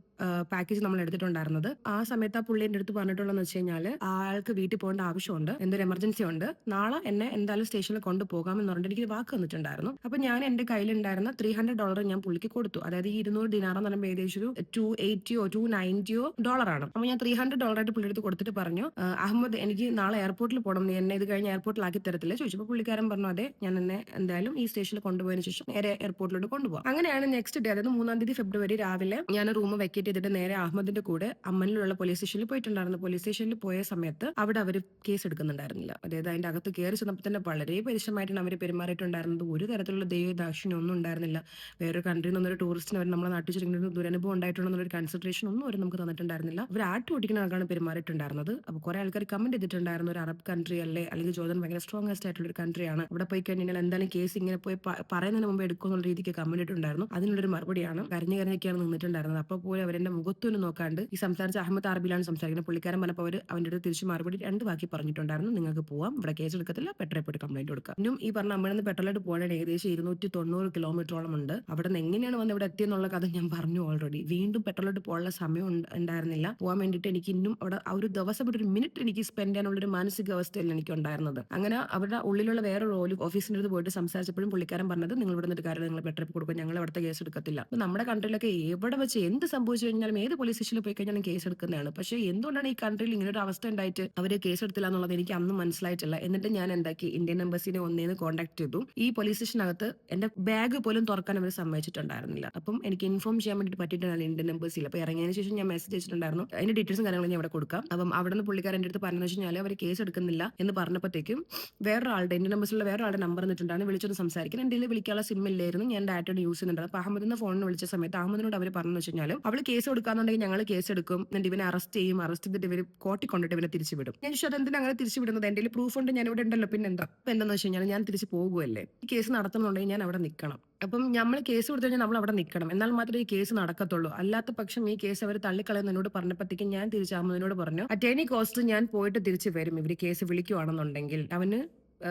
പാക്കേജ് നമ്മൾ എടുത്തിട്ടുണ്ടായിരുന്നത്. ആ സമയത്ത് ആ പുള്ളി എന്റെ അടുത്ത് പറഞ്ഞിട്ടുള്ളതെന്ന് വെച്ച് കഴിഞ്ഞാൽ ആൾക്ക് വീട്ടിൽ പോകേണ്ട ആവശ്യമുണ്ട്, എന്തൊരു എമർജൻസി ഉണ്ട്, നാളെ എന്നെ എന്തായാലും സ്റ്റേഷനിൽ കൊണ്ടുപോകാമെന്ന് പറഞ്ഞിട്ട് എനിക്ക് വാക്ക് തന്നിട്ടുണ്ടായിരുന്നു. അപ്പൊ ഞാൻ എന്റെ കയ്യിലുണ്ടായിരുന്ന $300 ഞാൻ പുള്ളിക്ക് കൊടുത്തു. അതായത് ഈ 200 ദിനാർ എന്ന് പറയുമ്പോൾ ഏകദേശം ഒരു $280 $290 ആണ്. അപ്പൊ ഞാൻ $300 ആയിട്ട് പുള്ളി എടുത്ത് കൊടുത്തിട്ട് പറഞ്ഞു, അഹമ്മദ് എനിക്ക് നാളെ എയർപോർട്ടിൽ പോകണം, നീ എന്നെ ഇത് കഴിഞ്ഞ് എയർപോർട്ടിലാക്കി തരത്തില്ല ചോദിച്ചപ്പോൾ പുള്ളിക്കാരൻ പറഞ്ഞു അതെ, ഞാൻ എന്നെ എന്തായാലും ഈ സ്റ്റേഷനിൽ കൊണ്ടുപോയതിനു ശേഷം നേരെ എയർപോർട്ടിലോട്ട് കൊണ്ടുപോകാം. അങ്ങനെയാണ് നെക്സ്റ്റ് ഡേ, അതായത് 3-ാം തീയതി ഫെബ്രുവരി രാവിലെ ഞാൻ റൂം വെക്കേറ്റ് ചെയ്തിട്ട് നേരെ അഹമ്മദിന്റെ കൂടെ അമ്മനിലുള്ള പോലീസ് സ്റ്റേഷനിൽ പോയിട്ടുണ്ടായിരുന്നു. പോലീസ് സ്റ്റേഷനിൽ പോയ സമയത്ത് അവിടെ അവർ കേസ് എടുക്കുന്നുണ്ടായിരുന്നില്ല. അതായത് അതിന്റെ അകത്ത് കയറി ചെന്നപ്പോൾ തന്നെ വളരെ പരിശമായിട്ടാണ് അവർ പെരുമാറിയിട്ടുണ്ടായിരുന്നത്. ഒരു തരത്തിലുള്ള ദൈവദാക്ഷിണ്യം ഒന്നും ഉണ്ടായിരുന്നില്ല. വേറൊരു കൺട്രിയിൽ നിന്നൊരു ടൂറിസ്റ്റിന് അവർ നമ്മളെ നാട്ടിൽ ചുരുങ്ങുന്ന ദുരനുഭവം ഉണ്ടായിട്ടുണ്ടെന്നൊരു കൺസിഡറേഷൻ ഒന്നും അവർ നമുക്ക് തന്നിട്ടുണ്ടായിരുന്നില്ല. അവർ ആട്ടി ഓടിക്കുന്ന ആൾക്കാണ് പെരുമാറിയിട്ടുണ്ടായിരുന്നത്. അപ്പോൾ കുറെ ആൾക്കാർ കമന്റ് ചെയ്തിട്ടുണ്ടായിരുന്നു, ഒരു അറബ് കൺട്രി അല്ലേ, അല്ലെങ്കിൽ ജോർദാൻ ഭയങ്കര സ്ട്രോങ്സ്റ്റ് ആയിട്ടുള്ള ഒരു കൺട്രിയാണ്, അവിടെ പോയി കഴിഞ്ഞാൽ എന്തായാലും കേസ് ഇങ്ങനെ പോയി പറയുന്നതിന് മുമ്പ് എടുക്കുമെന്നുള്ള രീതിക്ക് കമന്റ് ഇട്ടുണ്ടായിരുന്നു. അതിനുള്ളൊരു മറുപടിയാണ് കരഞ്ഞൊക്കെയാണ് നിന്നിട്ടുണ്ടായിരുന്നത്. അപ്പോൾ പോലും അവരെന്റെ മുഖത്തൊന്നും നോക്കാണ്ട് ഈ സംസാരിച്ച അഹമ്മദ് അറബിലാണ് സംസാരിക്കുന്നത്. പുള്ളിക്കാരൻ പറഞ്ഞപ്പോൾ അവർ അവന്റെ അടുത്ത് തിരിച്ചു മറുപടി 2 വാക്കി പറഞ്ഞിട്ടുണ്ടായിരുന്നു, നിങ്ങൾക്ക് പോവാം, ഇവിടെ കേസ് എടുക്കത്തില്ല, പെട്രോൾ പോയിട്ട് കംപ്ലൈന്റ് കൊടുക്കാം. ഇന്നും ഈ പറഞ്ഞ അമ്മയിൽ നിന്ന് പെട്രോളായിട്ട് പോകാൻ ഏകദേശം 290 കിലോമീറ്ററോളം ഉണ്ട്. അവിടെ നിന്ന് എങ്ങനെയാണ് വന്ന് ഇവിടെ എത്തിയെന്നുള്ള കഥ ഞാൻ പറഞ്ഞു ഓൾറെഡി. വീണ്ടും പെട്രോളായിട്ട് പോകാനുള്ള സമയം ഉണ്ടായിരുന്നില്ല. പോകാൻ വേണ്ടിയിട്ട് എനിക്ക് ഇന്നും അവിടെ ആ ഒരു ദിവസം ഒരു മിനിറ്റ് എനിക്ക് സ്പെൻഡ് ചെയ്യാനുള്ള ഒരു മാനസികാവസ്ഥയിൽ എനിക്ക് ഉണ്ടായിരുന്നത്. അങ്ങനെ അവരുടെ ഉള്ളിലുള്ള വേറൊരു ഓഫീസിന്റെ അടുത്ത് പോയിട്ട് സംസാരിച്ചപ്പോഴും പുള്ളിക്കാരൻ പറഞ്ഞത്, നിങ്ങൾ ഇവിടെ നിന്നിട്ട് കാര്യം നിങ്ങൾ പെട്രോൾ കൊടുക്കും, ഞങ്ങൾ അവിടുത്തെ കേസ് എടുക്കത്തില്ല. അപ്പൊ നമ്മുടെ കൺട്രിയിലൊക്കെ എവിടെ വെച്ച് എന്ത് സംഭവിച്ചു കഴിഞ്ഞാലും ഏത് പോലീസ് സ്റ്റേഷനിൽ പോയി കഴിഞ്ഞാലും കേസ് എടുക്കുന്നതാണ്. പക്ഷേ എന്തുകൊണ്ടാണ് ഈ കൺട്രിയിൽ ഇങ്ങനെ ഒരു അവസ്ഥ ഉണ്ടായിട്ട് അവർ കേസ് എടുത്തില്ല എന്നുള്ളത് എനിക്ക് അന്നും മനസ്സിലായിട്ടില്ല. എന്നിട്ട് ഞാൻ എന്താക്കി, ഇന്ത്യൻ എംബസിനെ ഒന്നേന്ന് കോൺടാക്ട് ചെയ്തു. ഈ പോലീസ് സ്റ്റേഷനകത്ത് എന്റെ ബാഗ് പോലും തുറക്കാൻ അവർ സമ്മതിച്ചിട്ടുണ്ടായിരുന്നില്ല. അപ്പം എനിക്ക് ഇൻഫോം ചെയ്യാൻ വേണ്ടിയിട്ട് പറ്റിയിട്ടാണ് ഇന്ത്യൻ എംബസിയിൽ. അപ്പൊ ഇറങ്ങിയതിന് ശേഷം ഞാൻ മെസ്സേജ് അയച്ചിട്ടുണ്ടായിരുന്നു, അതിന്റെ ഡീറ്റെയിൽസും കാര്യങ്ങളും ഞാൻ ഇവിടെ കൊടുക്കാം. അപ്പം അവിടെ നിന്ന് പുള്ളിക്കാരൻ എന്റെ അടുത്ത് പറഞ്ഞു വെച്ചാൽ അവർ കേസ് എടുക്കുന്നില്ല എന്ന് പറഞ്ഞപ്പോഴത്തേക്കും വേറൊരാളുടെ ഇന്ത്യൻ എംബസിയിലുള്ള വേറൊരാളുടെ നമ്പർ എന്നിട്ടുണ്ടായിരുന്നു, വിളിച്ചൊന്ന് സംസാരിക്കാൻ. എന്റെ വിളിക്കാനുള്ള സിം ഇല്ലായിരുന്നു, ഞാൻ ഡാറ്റയുടെ യൂസ് ചെയ്യുന്നുണ്ടായിരുന്നു. അപ്പൊ അഹമ്മദിന്റെ ഫോണിന് വിളിച്ച സമയത്ത് അഹമ്മദിനോട് അവർ പറഞ്ഞു വെച്ചാൽ അവൾ കേസ് കൊടുക്കാന്നുണ്ടെങ്കിൽ ഞങ്ങൾ കേസ് എടുക്കും, എന്നിട്ട് ഇവനെ അറസ്റ്റ് ചെയ്യും, അറസ്റ്റ് ചെയ്തിട്ട് ഇവർ കോർട്ടിൽ കൊണ്ടിട്ട് ഇവനെ തിരിച്ചു വിടും. ഞാൻ ചോദിച്ചു അതെന്തിനാ അങ്ങനെ തിരിച്ചു വിടുന്നത്, എന്റെ പ്രൂഫ് ഉണ്ട്, ഞാൻ ഇവിടെ ഉണ്ടല്ലോ, പിന്നെ എന്താ. അപ്പൊ എന്താണെന്ന് വെച്ച് കഴിഞ്ഞാൽ ഞാൻ തിരിച്ച് പോകുമല്ലേ, ഈ കേസ് നടത്തുന്നുണ്ടെങ്കിൽ ഞാൻ അവിടെ നിൽക്കണം. അപ്പം നമ്മൾ കേസ് കൊടുത്തു കഴിഞ്ഞാൽ നമ്മൾ അവിടെ നിൽക്കണം, എന്നാൽ മാത്രമേ ഈ കേസ് നടക്കത്തുള്ളൂ. അല്ലാത്ത പക്ഷം ഈ കേസ് അവർ തള്ളിക്കളയുന്ന എന്നോട് പറഞ്ഞപ്പോഴത്തേക്കും ഞാൻ തിരിച്ച് അഹമ്മദിനോട് പറഞ്ഞു, അറ്റ് എനി കോസ്റ്റ് ഞാൻ പോയിട്ട് തിരിച്ചു വരും, ഇവർ കേസ് വിളിക്കുവാണെന്നുണ്ടെങ്കിൽ അവന്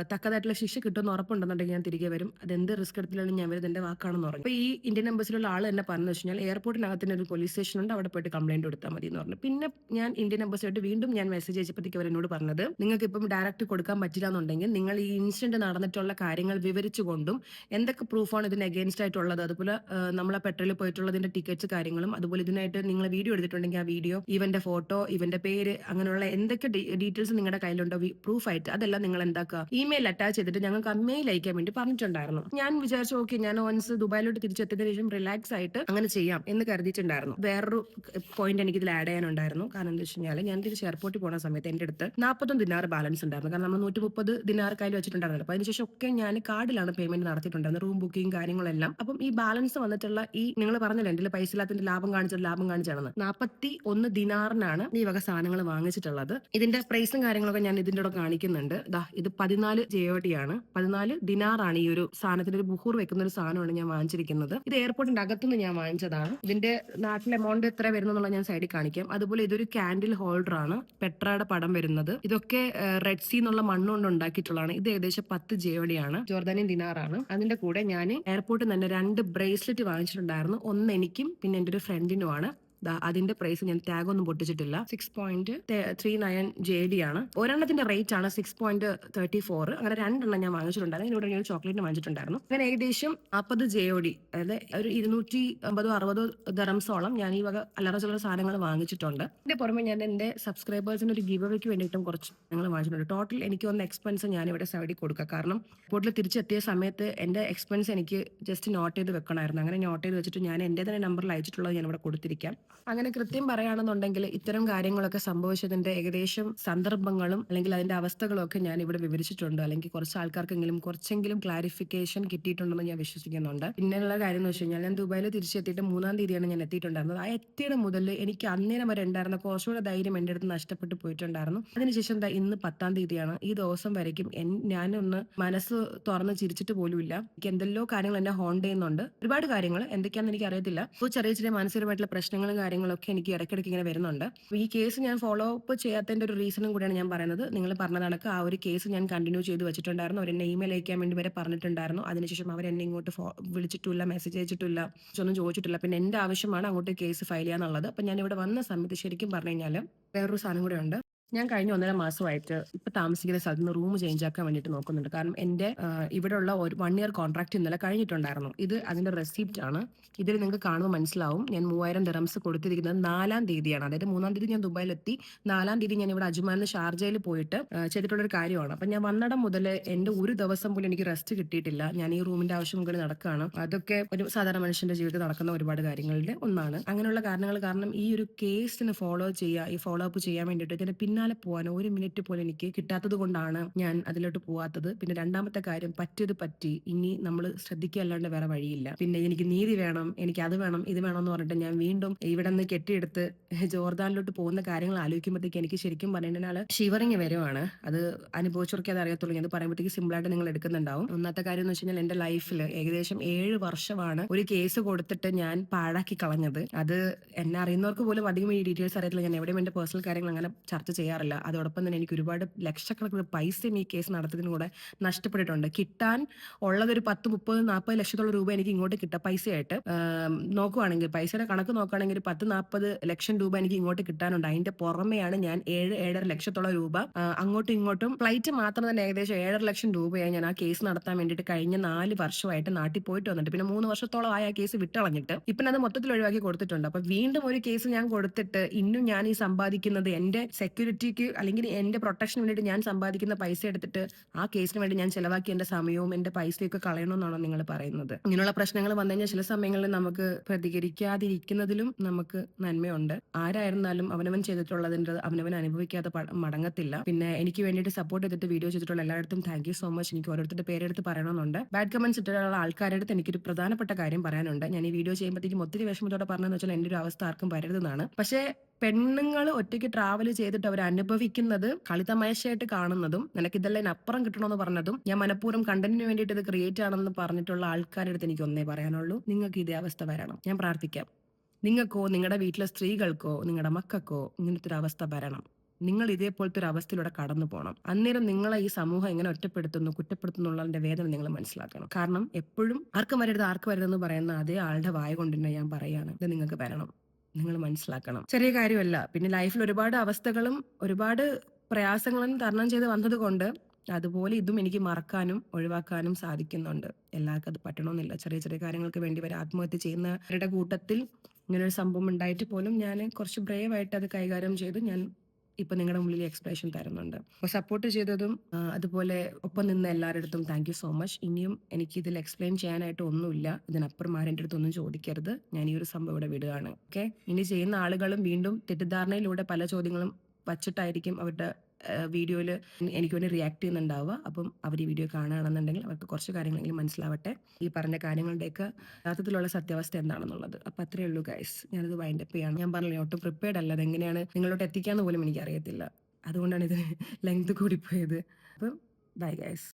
തക്കതായിട്ടുള്ള ശിക്ഷ കിട്ടുമെന്ന് ഉറപ്പുണ്ടെന്നുണ്ടെങ്കിൽ ഞാൻ തിരികെ വരും, അതെന്ത് റിസ്ക് എടുത്തില്ലാലും ഞാൻ വരും, എന്റെ വാക്കാണെന്ന് പറഞ്ഞു. അപ്പൊ ഈ ഇന്ത്യൻ എംബസിലുള്ള ആൾ എന്നെ പറഞ്ഞു വെച്ചാൽ എയർപോർട്ടിനകത്ത് തന്നെ ഒരു പോലീസ് സ്റ്റേഷൻ ഉണ്ട്, അവിടെ പോയിട്ട് കംപ്ലൈന്റ് കൊടുത്താൽ മതി എന്ന് പറഞ്ഞു. പിന്നെ ഞാൻ ഇന്ത്യൻ എംബസിയായിട്ട് വീണ്ടും ഞാൻ മെസ്സേജ് അയച്ചപ്പോഴത്തേക്ക് അവർ എന്നോട് പറഞ്ഞത്, നിങ്ങൾക്ക് ഇപ്പം ഡയറക്റ്റ് കൊടുക്കാൻ പറ്റില്ല എന്നുണ്ടെങ്കിൽ നിങ്ങൾ ഈ ഇൻസിഡന്റ് നടന്നിട്ടുള്ള കാര്യങ്ങൾ വിവരിച്ചുകൊണ്ടും എന്തൊക്കെ പ്രൂഫാണ് ഇതിന് അഗേൻസ്റ്റ് ആയിട്ടുള്ളത്, അതുപോലെ നമ്മളെ പെട്രോളിൽ പോയിട്ടുള്ളതിന്റെ ടിക്കറ്റ്സ് കാര്യങ്ങളും, അതുപോലെ ഇതിനായിട്ട് നിങ്ങൾ വീഡിയോ എടുത്തിട്ടുണ്ടെങ്കിൽ ആ വീഡിയോ, ഇവന്റെ ഫോട്ടോ, ഇവന്റെ പേര്, അങ്ങനെയുള്ള എന്തൊക്കെ ഡീറ്റെയിൽസ് നിങ്ങളുടെ കയ്യിലുണ്ടോ പ്രൂഫായിട്ട്, അതെല്ലാം നിങ്ങൾ എന്താക്കുക ഇമെയിൽ അറ്റാച്ച് ചെയ്തിട്ട് ഞങ്ങൾക്ക് ആ മെയിൽ അയക്കാൻ വേണ്ടി പറഞ്ഞിട്ടുണ്ടായിരുന്നു. ഞാൻ വിചാരിച്ചു ഓക്കെ, ഞാൻ വൺസ് ദുബായിലോട്ട് തിരിച്ചെത്തിയതിനു ശേഷം റിലാക്സ് ആയിട്ട് അങ്ങനെ ചെയ്യാം എന്ന് കരുതിയിട്ടുണ്ടായിരുന്നു. വേറൊരു പോയിന്റ് എനിക്ക് ഇതിൽ ആഡ് ചെയ്യാനുണ്ടായിരുന്നു. കാരണം എന്താ വെച്ച് കഴിഞ്ഞാൽ ഞാൻ തിരിച്ച് എയർപോർട്ടിൽ പോകുന്ന സമയത്ത് എന്റെ അടുത്ത് 41 ദിനാർ ബാലൻസ് ഉണ്ടായിരുന്നു. കാരണം നമ്മൾ 130 ദിനാർ കയ്യിൽ വെച്ചിട്ടുണ്ടായിരുന്നു. അപ്പൊ അതിനുശേഷം ഒക്കെ ഞാൻ കാർഡിലാണ് പേയ്മെന്റ് നടത്തിയിട്ടുണ്ടായിരുന്നത്, റൂം ബുക്കിംഗ് കാര്യങ്ങളെല്ലാം. അപ്പം ഈ ബാലൻസ് വന്നിട്ടുള്ള ഈ നിങ്ങൾ പറഞ്ഞല്ലോ എന്റെ പൈസ ഇല്ലാത്തിന്റെ ലാഭം കാണിച്ചാണെന്ന്, 41 ദിനാറിനാണ് ഈ വക സാധനങ്ങൾ വാങ്ങിച്ചിട്ടുള്ളത്. ഇതിന്റെ പ്രൈസും കാര്യങ്ങളൊക്കെ ഞാൻ ഇതിന്റെ കൂടെ കാണിക്കുന്നുണ്ട്. ഇത് 14 JOD ആണ്, 14 ദിനാറാണ് ഈ ഒരു സാധനത്തിന്റെ ഒരു ബുഹൂർ വെക്കുന്ന ഒരു സാധനമാണ് ഞാൻ വാങ്ങിച്ചിരിക്കുന്നത്. ഇത് എയർപോർട്ടിന്റെ അകത്തുനിന്ന് ഞാൻ വാങ്ങിച്ചതാണ്. ഇതിന്റെ നാട്ടിലെ എമൗണ്ട് എത്ര വരുന്നുള്ള ഞാൻ സൈഡിൽ കാണിക്കാം. അതുപോലെ ഇതൊരു കാൻഡിൽ ഹോൾഡർ ആണ്, പെട്രയുടെ പടം വരുന്നത്. ഇതൊക്കെ റെഡ് സീ എന്നുള്ള മണ്ണുകൊണ്ട് ഉണ്ടാക്കിയിട്ടുള്ളതാണ്. ഇത് ഏകദേശം 10 JOD ആണ്, ജോർദാനിയൻ ദിനാറാണ്. അതിന്റെ കൂടെ ഞാൻ എയർപോർട്ടിൽ തന്നെ 2 ബ്രേസ്ലെറ്റ് വാങ്ങിച്ചിട്ടുണ്ടായിരുന്നു. ഒന്ന് എനിക്കും പിന്നെ എന്റെ ഒരു ഫ്രണ്ടിനുമാണ്. അതിന്റെ പ്രൈസ് ഞാൻ ടാഗ് ഒന്നും പൊട്ടിച്ചിട്ടില്ല. 6.39 JD ആണ്. ഒരെണ്ണത്തിന്റെ റേറ്റ് ആണ് 6.34. അങ്ങനെ 2 എണ്ണം ഞാൻ വാങ്ങിച്ചിട്ടുണ്ടായിരുന്നു. ഇതിലൂടെ ഞാൻ ചോക്ലേറ്റ് വാങ്ങിച്ചിട്ടുണ്ടായിരുന്നു. അങ്ങനെ ഏകദേശം 40 JOD, അതായത് ഒരു 250-60 ദറംസോളം ഞാൻ ഈ വക അല്ലറ ചില്ലറ സാധനങ്ങൾ വാങ്ങിച്ചിട്ടുണ്ട്. ഇതിന്റെ പുറമെ ഞാൻ എന്റെ സബ്സ്ക്രൈബേഴ്സിന് ഒരു ഗിവ് അവയ്ക്ക് വേണ്ടിയിട്ടും കുറച്ച് ഞങ്ങൾ വാങ്ങിച്ചിട്ടുണ്ട്. ടോട്ടൽ എനിക്ക് വന്ന എക്സ്പെൻസ് ഞാൻ ഇവിടെ സൈഡിൽ കൊടുക്കാം. കാരണം എയർപോർട്ടിൽ തിരിച്ചെത്തിയ സമയത്ത് എന്റെ എക്സ്പെൻസ് എനിക്ക് ജസ്റ്റ് നോട്ട് ചെയ്ത് വെക്കണമായിരുന്നു. അങ്ങനെ നോട്ട് ചെയ്ത് വെച്ചിട്ട് ഞാൻ എന്റെ തന്നെ നമ്പറിൽ അയച്ചിട്ടുള്ളത് ഞാൻ ഇവിടെ കൊടുത്തിരിക്കാം. അങ്ങനെ കൃത്യം പറയുകയാണെന്നുണ്ടെങ്കിൽ ഇത്തരം കാര്യങ്ങളൊക്കെ സംഭവിച്ചതിന്റെ ഏകദേശം സന്ദർഭങ്ങളും അല്ലെങ്കിൽ അതിന്റെ അവസ്ഥകളും ഒക്കെ ഞാൻ ഇവിടെ വിവരിച്ചിട്ടുണ്ട്. അല്ലെങ്കിൽ കുറച്ച് ആൾക്കാർക്കെങ്കിലും കുറച്ചെങ്കിലും ക്ലാരിഫിക്കേഷൻ കിട്ടിയിട്ടുണ്ടെന്ന് ഞാൻ വിശ്വസിക്കുന്നുണ്ട്. പിന്നെയുള്ള കാര്യം എന്ന് വെച്ച് കഴിഞ്ഞാൽ ഞാൻ ദുബായിൽ തിരിച്ചെത്തിയിട്ട് 3-ാം തീയതിയാണ് ഞാൻ എത്തിയിട്ടുണ്ടായിരുന്നത്. ആ എത്തിയത് മുതൽ എനിക്ക് അന്നേരം വരെ ഉണ്ടായിരുന്ന കുറച്ചുകൂടെ ധൈര്യം എൻ്റെ അടുത്ത് നഷ്ടപ്പെട്ടു പോയിട്ടുണ്ടായിരുന്നു. അതിനുശേഷം ദാ ഇന്ന് 10-ാം തീയതിയാണ്. ഈ ദിവസം വരയ്ക്കും ഞാനൊന്ന് മനസ്സ് തുറന്ന് ചിരിച്ചിട്ട് പോലുമില്ല. എനിക്ക് എന്തെല്ലോ കാര്യങ്ങൾ എന്നെ ഹോണ്ട് ചെയ്യുന്നുണ്ട്. ഒരുപാട് കാര്യങ്ങൾ എന്തൊക്കെയാണെന്ന് എനിക്ക് അറിയത്തില്ല. ഇപ്പോൾ ചെറിയ ചെറിയ മാനസികമായിട്ടുള്ള പ്രശ്നങ്ങളും കാര്യങ്ങളൊക്കെ എനിക്ക് ഇടയ്ക്കിടയ്ക്ക് ഇങ്ങനെ വരുന്നുണ്ട്. ഈ കേസ് ഞാൻ ഫോളോ അപ്പ് ചെയ്യാത്തതിന്റെ ഒരു റീസണും കൂടിയാണ് ഞാൻ പറയുന്നത്. നിങ്ങൾ പറഞ്ഞ കണക്ക് ആ ഒരു കേസ് ഞാൻ കണ്ടിന്യൂ ചെയ്ത് വെച്ചിട്ടുണ്ടായിരുന്നു. അവരെന്നെ ഇമെയിൽ അയക്കാൻ വേണ്ടി വരെ പറഞ്ഞിട്ടുണ്ടായിരുന്നു. അതിനുശേഷം അവരെന്നെ ഇങ്ങോട്ട് വിളിച്ചിട്ടില്ല, മെസ്സേജ് അയച്ചിട്ടില്ല, ഒന്നും ചോദിച്ചിട്ടില്ല. പിന്നെ എന്റെ ആവശ്യമാണ് അങ്ങോട്ട് കേസ് ഫയൽ ചെയ്യാന്നുള്ളത്. അപ്പൊ ഞാൻ ഇവിടെ വന്ന സമയത്ത് ശരിക്കും പറഞ്ഞു കഴിഞ്ഞാൽ വേറൊരു സാധനം കൂടെ ഉണ്ട്. ഞാൻ കഴിഞ്ഞ 1.5 മാസമായിട്ട് ഇപ്പൊ താമസിക്കുന്ന സ്ഥലത്ത് നിന്ന് റൂം ചേഞ്ച് ആക്കാൻ വേണ്ടിയിട്ട് നോക്കുന്നുണ്ട്. കാരണം എന്റെ ഇവിടെയുള്ള ഒരു 1 ഇയർ കോൺട്രാക്ട് ഇന്നലെ കഴിഞ്ഞിട്ടുണ്ടായിരുന്നു. ഇത് അതിന്റെ റെസിപ്റ്റ് ആണ്. ഇതിൽ നിങ്ങൾക്ക് കാണുമ്പോൾ മനസ്സിലാവും ഞാൻ 3000 ദിറംസ് കൊടുത്തിരിക്കുന്നത് 4-ാം തീയതിയാണ്. അതായത് 3-ാം തീയതി ഞാൻ ദുബായിലെത്തി, 4-ാം തീയതി ഞാൻ ഇവിടെ അജ്മാനിൽ ഷാർജയിൽ പോയിട്ട് ചെയ്തിട്ടുള്ളൊരു കാര്യമാണ്. അപ്പൊ ഞാൻ വന്നിടം മുതൽ എന്റെ ഒരു ദിവസം പോലും എനിക്ക് റെസ്റ്റ് കിട്ടിയിട്ടില്ല. ഞാൻ ഈ റൂമിന്റെ ആവശ്യം കൂടി നടക്കുകയാണ്. അതൊക്കെ ഒരു സാധാരണ മനുഷ്യന്റെ ജീവിതത്തിൽ നടക്കുന്ന ഒരുപാട് കാര്യങ്ങളുടെ ഒന്നാണ്. അങ്ങനെയുള്ള കാരണങ്ങൾ കാരണം ഈ ഒരു കേസിന് ഫോളോ ചെയ്യുക, ഈ ഫോളോ അപ്പ് ചെയ്യാൻ വേണ്ടിയിട്ട് ഇതിന് പിന്നാലെ പോകാനോ ഒരു മിനിറ്റ് പോലും എനിക്ക് കിട്ടാത്തത് കൊണ്ടാണ് ഞാൻ അതിലോട്ട് പോവാത്തത്. പിന്നെ രണ്ടാമത്തെ കാര്യം, പറ്റിയത് പറ്റി, ഇനി നമ്മൾ ശ്രദ്ധിക്കുകയല്ലാണ്ട് വേറെ വഴിയില്ല. പിന്നെ എനിക്ക് നീതി വേണം, എനിക്ക് അത് വേണം, ഇത് വേണം എന്ന് പറഞ്ഞിട്ട് ഞാൻ വീണ്ടും ഇവിടെ നിന്ന് കെട്ടിയെടുത്ത് ജോർദാനിലോട്ട് പോകുന്ന കാര്യങ്ങൾ ആലോചിക്കുമ്പോഴത്തേക്ക് എനിക്ക് ശരിക്കും പറഞ്ഞാൽ ഷിവറിങ് വരുവാണ്. അത് അനുഭവിച്ചവർക്കേ അത് അറിയത്തുള്ളൂ. ഞാൻ പറയുമ്പോഴത്തേക്ക് സിമ്പിളായിട്ട് നിങ്ങൾ എടുക്കുന്നുണ്ടാവും. ഒന്നാമത്തെ കാര്യം എന്ന് വെച്ച് കഴിഞ്ഞാൽ എന്റെ ലൈഫിൽ ഏകദേശം 7 വർഷമാണ് ഒരു കേസ് കൊടുത്തിട്ട് ഞാൻ പാഴാക്കി കളഞ്ഞത്. അത് എന്നെ അറിയുന്നവർക്ക് പോലും അധികം ഈ ഡീറ്റെയിൽസ് അറിയത്തില്ല. ഞാൻ എവിടെയും എന്റെ പേഴ്സണൽ കാര്യങ്ങൾ അങ്ങനെ ചർച്ച ചെയ്യാറില്ല. അതോടൊപ്പം തന്നെ എനിക്ക് ഒരുപാട് ലക്ഷക്കണക്കിന് പൈസയും ഈ കേസ് നടത്തിയതിനും കൂടെ നഷ്ടപ്പെട്ടിട്ടുണ്ട്. കിട്ടാൻ ഉള്ളതൊരു 10, 30, 40 ലക്ഷത്തോളം രൂപ എനിക്ക് ഇങ്ങോട്ട് കിട്ടാം പൈസയായിട്ട്. നോക്കുവാണെങ്കിൽ പൈസയുടെ കണക്ക് നോക്കുകയാണെങ്കിൽ 10, 40 ലക്ഷം രൂപ എനിക്ക് ഇങ്ങോട്ട് കിട്ടാനുണ്ട്. അതിന്റെ പുറമെയാണ് ഞാൻ 7-7.5 ലക്ഷത്തോളം രൂപ അങ്ങോട്ടും ഇങ്ങോട്ടും ഫ്ലൈറ്റ് മാത്രം തന്നെ ഏകദേശം 7.5 ലക്ഷം രൂപയായി ഞാൻ ആ കേസ് നടത്താൻ വേണ്ടിയിട്ട് കഴിഞ്ഞ 4 വർഷമായിട്ട് നാട്ടിൽ പോയിട്ട് വന്നിട്ട്. പിന്നെ 3 വർഷത്തോളം ആയ കേസ് വിട്ടളഞ്ഞിട്ട് ഇപ്പം അത് മൊത്തത്തിൽ ഒഴിവാക്കി കൊടുത്തിട്ടുണ്ട്. അപ്പൊ വീണ്ടും ഒരു കേസ് ഞാൻ കൊടുത്തിട്ട് ഇന്നും ഞാൻ ഈ സമ്പാദിക്കുന്നത് എന്റെ സെക്യൂരിറ്റിക്ക് അല്ലെങ്കിൽ എന്റെ പ്രൊട്ടക്ഷന് വേണ്ടിയിട്ട് ഞാൻ സമ്പാദിക്കുന്ന പൈസ എടുത്തിട്ട് ആ കേസിന് വേണ്ടി ഞാൻ ചെലവാക്കി എന്റെ സമയവും എന്റെ പൈസയൊക്കെ കളയണമെന്നാണോ നിങ്ങൾ പറയുന്നത്? ഇങ്ങനെയുള്ള പ്രശ്നങ്ങൾ വന്നു കഴിഞ്ഞാൽ ചില സമയങ്ങളിൽ നമുക്ക് പ്രതികരിക്കാതിരിക്കുന്നതിലും നമുക്ക് നന്മയുണ്ട്. ആരായിരുന്നാലും അവനവൻ ചെയ്തിട്ടുള്ളതിന്റെ അവനവൻ അനുഭവിക്കാതെ മടങ്ങത്തില്ല. പിന്നെ എനിക്ക് വേണ്ടിയിട്ട് സപ്പോർട്ട് ചെയ്തിട്ട് വീഡിയോ ചെയ്തിട്ടുള്ള എല്ലായിടത്തും താങ്ക് യു സോ മച്ച്. എനിക്ക് ഓരോരുത്തരുടെ പേരെടുത്ത് പറയണമെന്നുണ്ട്. ബാഡ് കമന്റ്സ് ഇട്ടിട്ടുള്ള ആൾക്കാരുടെ അടുത്ത് എനിക്കൊരു പ്രധാനപ്പെട്ട കാര്യം പറയാനുണ്ട്. ഞാൻ ഈ വീഡിയോ ചെയ്യുമ്പോഴത്തേക്കും ഒത്തിരി വിഷമത്തോടെ പറഞ്ഞതെന്ന് വെച്ചാൽ എന്റെ ഒരു അവസ്ഥ ആർക്കും വരരുതെന്നാണ്. പക്ഷേ പെണ്ണുങ്ങൾ ഒറ്റയ്ക്ക് ട്രാവൽ ചെയ്തിട്ട് അവർ അനുഭവിക്കുന്നത് കളിതമാശയായിട്ട് കാണുന്നതും നിനക്കിതെല്ലാം അപ്പുറം കിട്ടണമെന്ന് പറഞ്ഞതും ഞാൻ മനഃപൂർവ്വം കണ്ടന്റിന് വേണ്ടിയിട്ട് ഇത് ക്രിയേറ്റ് ആണെന്ന് പറഞ്ഞിട്ടുള്ള ആൾക്കാരുടെ അടുത്ത് എനിക്ക് ഒന്നേ പറയാനുള്ളൂ, നിങ്ങൾക്ക് ഇതേ അവസ്ഥ വരണം. ഞാൻ പ്രാർത്ഥിക്കാം, നിങ്ങൾക്കോ നിങ്ങളുടെ വീട്ടിലെ സ്ത്രീകൾക്കോ നിങ്ങളുടെ മക്കൾക്കോ ഇങ്ങനത്തെ ഒരു അവസ്ഥ വരണം. നിങ്ങൾ ഇതേപോലത്തെ ഒരു അവസ്ഥയിലൂടെ കടന്നു പോകണം. അന്നേരം നിങ്ങളെ ഈ സമൂഹം എങ്ങനെ ഒറ്റപ്പെടുത്തുന്നു, കുറ്റപ്പെടുത്തുന്നുള്ളതിന്റെ വേദന നിങ്ങൾ മനസ്സിലാക്കണം. കാരണം എപ്പോഴും ആർക്കും വരരുത് ആർക്കും വരരുതെന്ന് പറയുന്ന അതേ ആളുടെ വായ കൊണ്ട് തന്നെ ഞാൻ പറയാണ്, ഇത് നിങ്ങൾക്ക് വരണം. നിങ്ങൾ മനസ്സിലാക്കണം. ചെറിയ കാര്യമല്ല. പിന്നെ ലൈഫിൽ ഒരുപാട് അവസ്ഥകളും ഒരുപാട് പ്രയാസങ്ങളും തരണം ചെയ്ത് വന്നത് കൊണ്ട് അതുപോലെ ഇതും എനിക്ക് മറക്കാനും ഒഴിവാക്കാനും സാധിക്കുന്നുണ്ട്. എല്ലാവർക്കും അത് പറ്റണമെന്നില്ല. ചെറിയ ചെറിയ കാര്യങ്ങൾക്ക് വേണ്ടി വരെ ആത്മഹത്യ ചെയ്യുന്നവരുടെ കൂട്ടത്തിൽ ഇങ്ങനൊരു സംഭവം ഉണ്ടായിട്ട് പോലും ഞാൻ കുറച്ച് ബ്രേവ് ആയിട്ട് അത് കൈകാര്യം ചെയ്ത് ഞാൻ ഇപ്പൊ നിങ്ങളുടെ മുന്നിൽ എക്സ്പ്രഷൻ തരുന്നുണ്ട്. അപ്പോൾ സപ്പോർട്ട് ചെയ്തതും അതുപോലെ ഒപ്പം നിന്ന എല്ലാവരുടെ അടുത്തും താങ്ക് യു സോ മച്ച്. ഇനിയും എനിക്ക് ഇതിൽ എക്സ്പ്ലെയിൻ ചെയ്യാനായിട്ട് ഒന്നുമില്ല. ഇതിനപ്പുറം ആരുടെ അടുത്തൊന്നും ചോദിക്കരുത്. ഞാൻ ഈ ഒരു സംഭവം ഇവിടെ വിടുകയാണ്. ഓക്കെ, ഇനി ചെയ്യുന്ന ആളുകളും വീണ്ടും തെറ്റിദ്ധാരണയിലൂടെ പല ചോദ്യങ്ങളും വച്ചിട്ടായിരിക്കും അവരുടെ വീഡിയോയിൽ എനിക്ക് വേണ്ടി റിയാക്ട് ചെയ്യുന്നുണ്ടാവുക. അപ്പം അവർ ഈ വീഡിയോ കാണുകയാണെന്നുണ്ടെങ്കിൽ അവർക്ക് കുറച്ച് കാര്യങ്ങളെങ്കിലും മനസ്സിലാവട്ടെ, ഈ പറഞ്ഞ കാര്യങ്ങളുടെയൊക്കെ യഥാർത്ഥത്തിലുള്ള സത്യാവസ്ഥ എന്താണെന്നുള്ളത്. അപ്പം അത്രയേ ഉള്ളൂ ഗൈസ്. ഞാനത് വൈൻഡപ്പ് ചെയ്യാണ്. ഞാൻ പറഞ്ഞില്ല ഒട്ടും പ്രിപ്പയർഡ് അല്ല. അതെങ്ങനെയാണ് നിങ്ങളോട്ട് എത്തിക്കാന്ന് പോലും എനിക്കറിയത്തില്ല. അതുകൊണ്ടാണ് ഇത് ലെങ്ത് കൂടിപ്പോയത്. അപ്പം ബൈ ഗൈസ്.